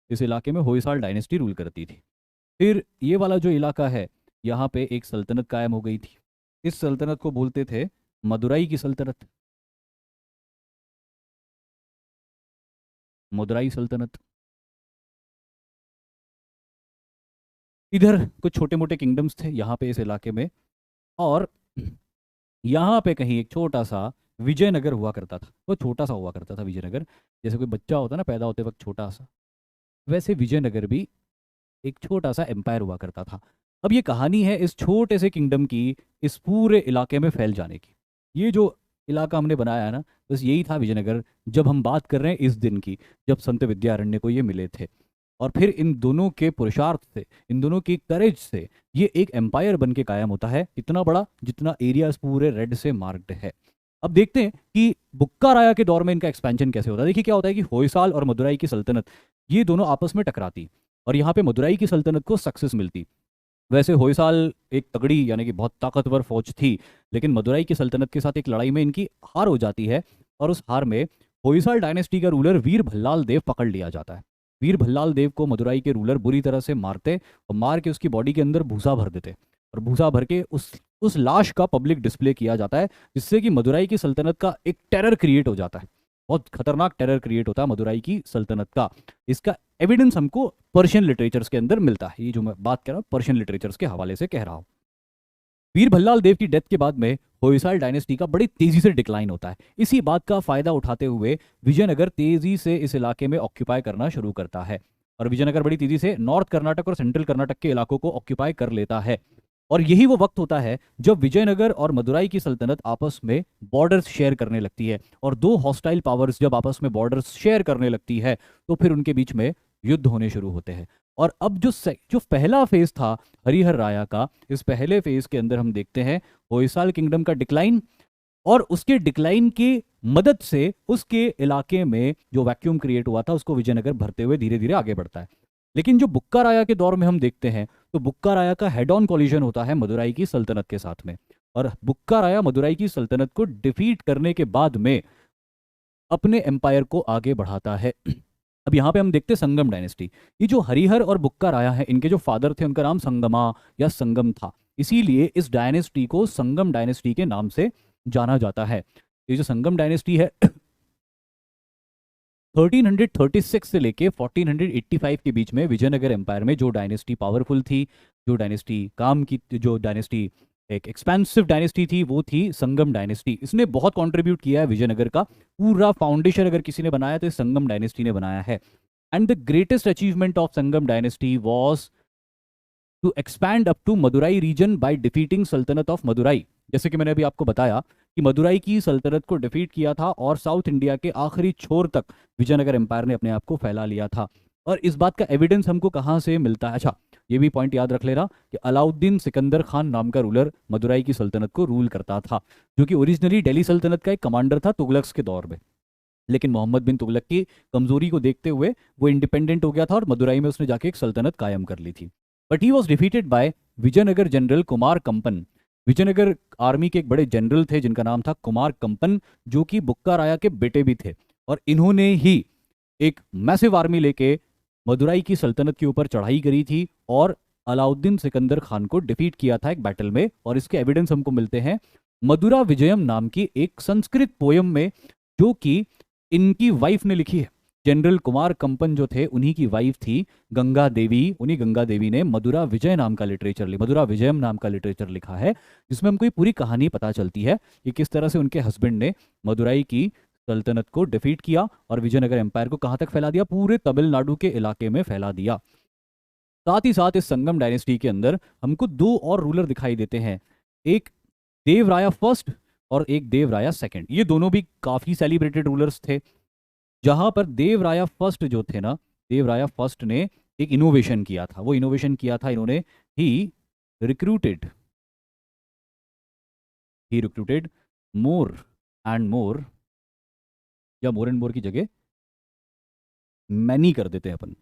इस इलाके में होयसाल डायनेस्टी रूल करती थी। फिर ये वाला जो इलाका है, यहाँ पे एक सल्तनत कायम हो गई थी। इस सल्तनत को बोलते थे मदुराई की सल्तनत, मदुराई सल्तनत। इधर कुछ छोटे मोटे किंगडम्स थे यहाँ पे इस इलाके में, और यहाँ पे कहीं एक छोटा सा विजयनगर हुआ करता था। वो छोटा सा हुआ करता था विजयनगर, जैसे कोई बच्चा होता ना पैदा होते वक्त छोटा सा, वैसे विजयनगर भी एक छोटा सा एम्पायर हुआ करता था। अब ये कहानी है इस छोटे से किंगडम की इस पूरे इलाके में फैल जाने की। ये जो इलाका हमने बनाया है ना, बस यही था विजयनगर। जब हम बात कर रहे हैं इस दिन की, जब संत विद्यारण्य को ये मिले थे, और फिर इन दोनों के पुरुषार्थ से, इन दोनों की करेज से ये एक एम्पायर बन के कायम होता है, इतना बड़ा जितना एरिया पूरे रेड से मार्क्ड है। अब देखते हैं कि बुक्का राया के दौर में इनका एक्सपेंशन कैसे होता है। देखिए क्या होता है कि होयसाल और मदुराई की सल्तनत, ये दोनों आपस में टकराती, और यहाँ पे मदुराई की सल्तनत को सक्सेस मिलती। वैसे होयसाल एक तगड़ी यानी कि बहुत ताकतवर फौज थी, लेकिन मदुराई की सल्तनत के साथ एक लड़ाई में इनकी हार हो जाती है, और उस हार में होयसाल डायनेस्टी का रूलर वीर भल्लाल देव पकड़ लिया जाता है। वीर भल्लाल देव को मदुराई के रूलर बुरी तरह से मारते और मार के उसकी बॉडी के अंदर भूसा भर देते, और भूसा भर के उस लाश का पब्लिक डिस्प्ले किया जाता है, जिससे कि मदुराई की सल्तनत का एक टेरर क्रिएट हो जाता है। बहुत खतरनाक टेरर क्रिएट होता है मदुराई की सल्तनत का। इसका एविडेंस हमको पर्शियन लिटरेचर्स के अंदर मिलता है। ये जो मैं बात कर रहा हूँ पर्शियन लिटरेचर्स के हवाले से कह रहा हूँ। वीर भल्लाल देव की डेथ के बाद में होयसाल डायनेस्टी का बड़ी तेजी से डिक्लाइन होता है। इसी बात का फायदा उठाते हुए विजयनगर तेजी से इस इलाके में ऑक्यूपाई करना शुरू करता है, और विजयनगर बड़ी तेजी से नॉर्थ कर्नाटक और सेंट्रल कर्नाटक के इलाकों को ऑक्यूपाई कर लेता है। और यही वो वक्त होता है जब विजयनगर और मदुराई की सल्तनत आपस में बॉर्डर्स शेयर करने लगती है, और दो हॉस्टाइल पावर्स जब आपस में बॉर्डर्स शेयर करने लगती है तो फिर उनके बीच में युद्ध होने शुरू होते हैं। और अब जो पहला फेज था हरिहर राया का, इस पहले फेज के अंदर हम देखते हैं होयसाल किंगडम का डिक्लाइन, और उसके डिक्लाइन की मदद से उसके इलाके में जो वैक्यूम क्रिएट हुआ था उसको विजयनगर भरते हुए धीरे धीरे आगे बढ़ता है। लेकिन जो बुक्का राया के दौर में हम देखते हैं तो बुक्का राया का हेड ऑन कॉलिजन होता है मदुराई की सल्तनत के साथ में, और बुक्का राया मदुराई की सल्तनत को डिफीट करने के बाद में अपने एम्पायर को आगे बढ़ाता है। अब यहाँ पे हम देखते हैं संगम डायनेस्टी। ये जो हरिहर और बुक्का राया है, इनके जो फादर थे उनका नाम संगमा या संगम था, इसीलिए इस डायनेस्टी को संगम डायनेस्टी के नाम से जाना जाता है। ये जो संगम डायनेस्टी है 1336 से लेके 1485 के बीच में विजयनगर एम्पायर में जो डायनेस्टी पावरफुल थी, जो डायनेस्टी काम की, जो डायनेस्टी एक एक्सपेंसिव डायनेस्टी थी, वो थी संगम डायनेस्टी। इसने बहुत कंट्रीब्यूट किया है विजयनगर का। पूरा फाउंडेशन अगर किसी ने बनाया तो संगम डायनेस्टी ने बनाया है। And the greatest achievement of Sangam dynasty was to expand up to Madurai region by defeating सल्तनत ऑफ मदुराई। जैसे कि मैंने अभी आपको बताया कि मदुराई की सल्तनत को डिफीट किया था और साउथ इंडिया के आखिरी छोर तक विजयनगर एम्पायर ने अपने आप को फैला लिया था। और इस बात का एविडेंस हमको कहाँ से मिलता है? अच्छा, ये भी पॉइंट याद रख लेना कि अलाउद्दीन सिकंदर खान नाम का रूलर मदुराई की सल्तनत को रूल करता था, जो कि ओरिजिनली दिल्ली सल्तनत का एक कमांडर था तुगलक्स के दौर में। लेकिन मोहम्मद बिन तुगलक की कमजोरी को देखते हुए वो इंडिपेंडेंट हो गया था और मदुराई में उसने जाके एक सल्तनत कायम कर ली थी। But he was defeated by Vijayanagar general Kumar Kampan. Vijayanagar army के एक बड़े जनरल थे जिनका नाम था कुमार कंपन, जो कि बुक्का राया के बेटे भी थे, और इन्होंने ही एक मैसिव आर्मी लेके मदुराई की सल्तनत के ऊपर चढ़ाई करी थी और अलाउद्दीन सिकंदर खान को डिफीट किया था एक बैटल में। और इसके एविडेंस हमको मिलते हैं मदुरा विजयम नाम की एक संस्कृत पोयम में, जो कि इनकी वाइफ ने लिखी है। जनरल कुमार कंपन जो थे उन्हीं की वाइफ थी गंगा देवी। उन्हीं गंगा देवी ने मदुरा विजय नाम का लिटरेचर, मदुरा विजयम नाम का लिटरेचर लिखा है, जिसमें हमको ये पूरी कहानी पता चलती है कि किस तरह से उनके हस्बैंड ने मदुराई की सल्तनत को डिफीट किया और विजयनगर एम्पायर को कहाँ तक फैला दिया? पूरे तमिलनाडु के इलाके में फैला दिया। साथ ही साथ इस संगम डायनेस्टी के अंदर हमको दो और रूलर दिखाई देते हैं, एक देवराया फर्स्ट और एक देवराया सेकंड। ये दोनों भी काफी सेलिब्रेटेड रूलर्स थे। जहां पर देवराया फर्स्ट जो थे ना, देवराया फर्स्ट ने एक इनोवेशन किया था। वो इनोवेशन किया था इन्होंने, ही रिक्रूटेड मोर एंड मोर, या मोर एंड मोर की जगह मैनी कर देते हैं अपन।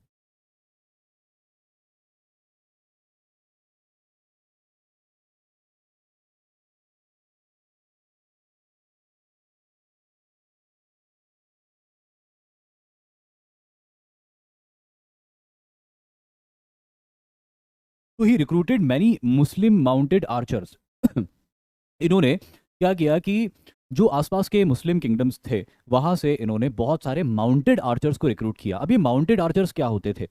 तो ही रिक्रूटेड मैनी मुस्लिम माउंटेड आर्चर्स। इन्होंने क्या किया कि जो आसपास के मुस्लिम किंगडम्स थे वहां से इन्होंने बहुत सारे माउंटेड आर्चर्स को रिक्रूट किया। अब ये माउंटेड आर्चर्स क्या होते थे?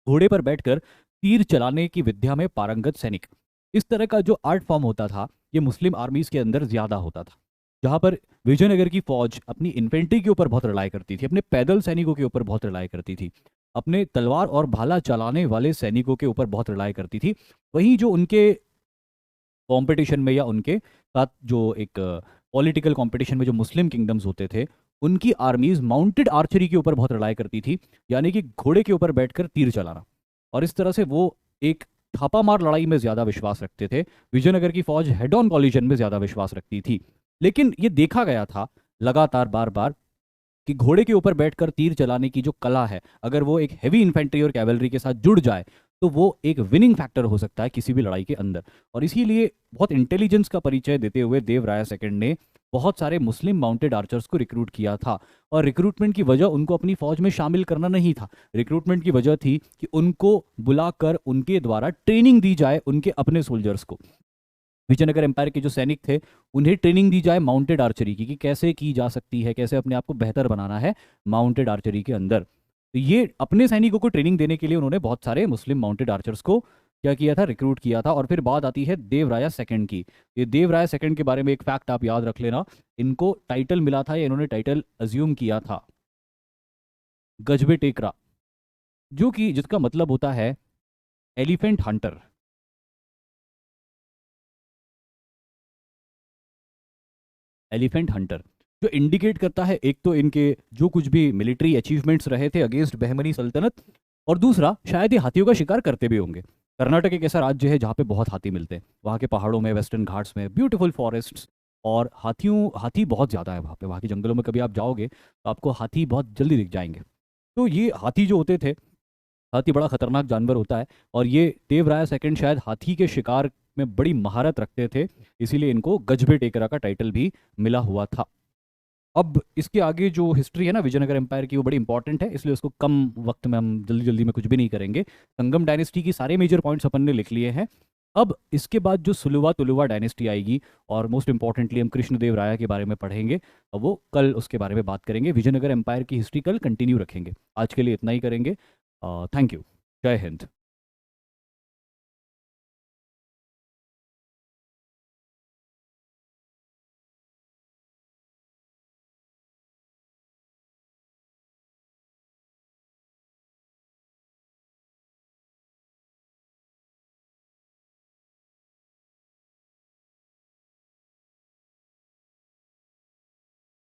घोड़े पर बैठकर तीर चलाने की विद्या में पारंगत सैनिक। इस तरह का जो आर्ट फॉर्म होता था ये मुस्लिम आर्मीज के अंदर ज्यादा होता था, जहां पर विजयनगर की फौज अपनी इन्फेंट्री के ऊपर बहुत रिलाई करती थी, अपने पैदल सैनिकों के ऊपर बहुत रिलाई करती थी, अपने तलवार और भाला चलाने वाले सैनिकों के ऊपर बहुत रिलाई करती थी। वहीं जो उनके कंपटीशन में या उनके साथ जो एक पॉलिटिकल कंपटीशन में जो मुस्लिम किंगडम्स होते थे, उनकी आर्मीज माउंटेड आर्चरी के ऊपर बहुत रिलाई करती थी, यानी कि घोड़े के ऊपर बैठकर तीर चलाना। और इस तरह से वो एक छापामार लड़ाई में ज्यादा विश्वास रखते थे। विजयनगर की फौज हेड ऑन कॉलिजन में ज्यादा विश्वास रखती थी। लेकिन ये देखा गया था लगातार बार बार कि घोड़े के ऊपर बैठकर तीर चलाने की जो कला है, अगर वो एक हैवी इन्फेंट्री और कैवलरी के साथ जुड़ जाए तो वो एक विनिंग फैक्टर हो सकता है किसी भी लड़ाई के अंदर। और इसीलिए बहुत इंटेलिजेंस का परिचय देते हुए देवराया सेकंड ने बहुत सारे मुस्लिम माउंटेड आर्चर्स को रिक्रूट किया था। और रिक्रूटमेंट की वजह उनको अपनी फौज में शामिल करना नहीं था, रिक्रूटमेंट की वजह थी कि उनको बुलाकर उनके द्वारा ट्रेनिंग दी जाए उनके अपने सोल्जर्स को। विजयनगर एम्पायर के जो सैनिक थे उन्हें ट्रेनिंग दी जाए माउंटेड आर्चरी की, कि कैसे की जा सकती है, कैसे अपने आप को बेहतर बनाना है माउंटेड आर्चरी के अंदर। तो ये अपने सैनिकों को ट्रेनिंग देने के लिए उन्होंने बहुत सारे मुस्लिम माउंटेड आर्चर्स को क्या किया था, रिक्रूट किया था। और फिर बात आती है देवराया सेकंड की। ये देवराया सेकंड के बारे में एक फैक्ट आप याद रख लेना, इनको टाइटल मिला था या इन्होंने टाइटल अज्यूम किया था गजबे टेकरा, जो कि जिसका मतलब होता है एलिफेंट हंटर। एलिफेंट हंटर जो इंडिकेट करता है एक तो इनके जो कुछ भी मिलिट्री अचीवमेंट्स रहे थे अगेंस्ट बहमनी सल्तनत, और दूसरा शायद ये हाथियों का शिकार करते भी होंगे। कर्नाटक एक ऐसा राज्य है जहाँ पे बहुत हाथी मिलते हैं, वहाँ के पहाड़ों में, वेस्टर्न घाट्स में ब्यूटीफुल फॉरेस्ट्स, और हाथी बहुत ज़्यादा है वहाँ पे। वहाँ के जंगलों में कभी आप जाओगे तो आपको हाथी बहुत जल्दी दिख जाएंगे। तो ये हाथी जो होते थे, हाथी बड़ा खतरनाक जानवर होता है, और ये देवराय सेकंड शायद हाथी के शिकार में बड़ी महारत रखते थे, इसीलिए इनको गजबे टेकरा का टाइटल भी मिला हुआ था। अब इसके आगे जो हिस्ट्री है ना विजयनगर एम्पायर की, वो बड़ी इंपॉर्टेंट है, इसलिए उसको कम वक्त में हम जल्दी जल्दी में कुछ भी नहीं करेंगे। संगम डायनेस्टी की सारे मेजर पॉइंट्स अपन ने लिख लिए हैं। अब इसके बाद जो सुलुवा तुलुवा डायनेस्टी आएगी, और मोस्ट इंपॉर्टेंटली हम कृष्णदेव राय के बारे में पढ़ेंगे, अब वो कल उसके बारे में बात करेंगे। विजयनगर एम्पायर की हिस्ट्री कल कंटिन्यू रखेंगे। आज के लिए इतना ही करेंगे। Thank you. जय हिंद।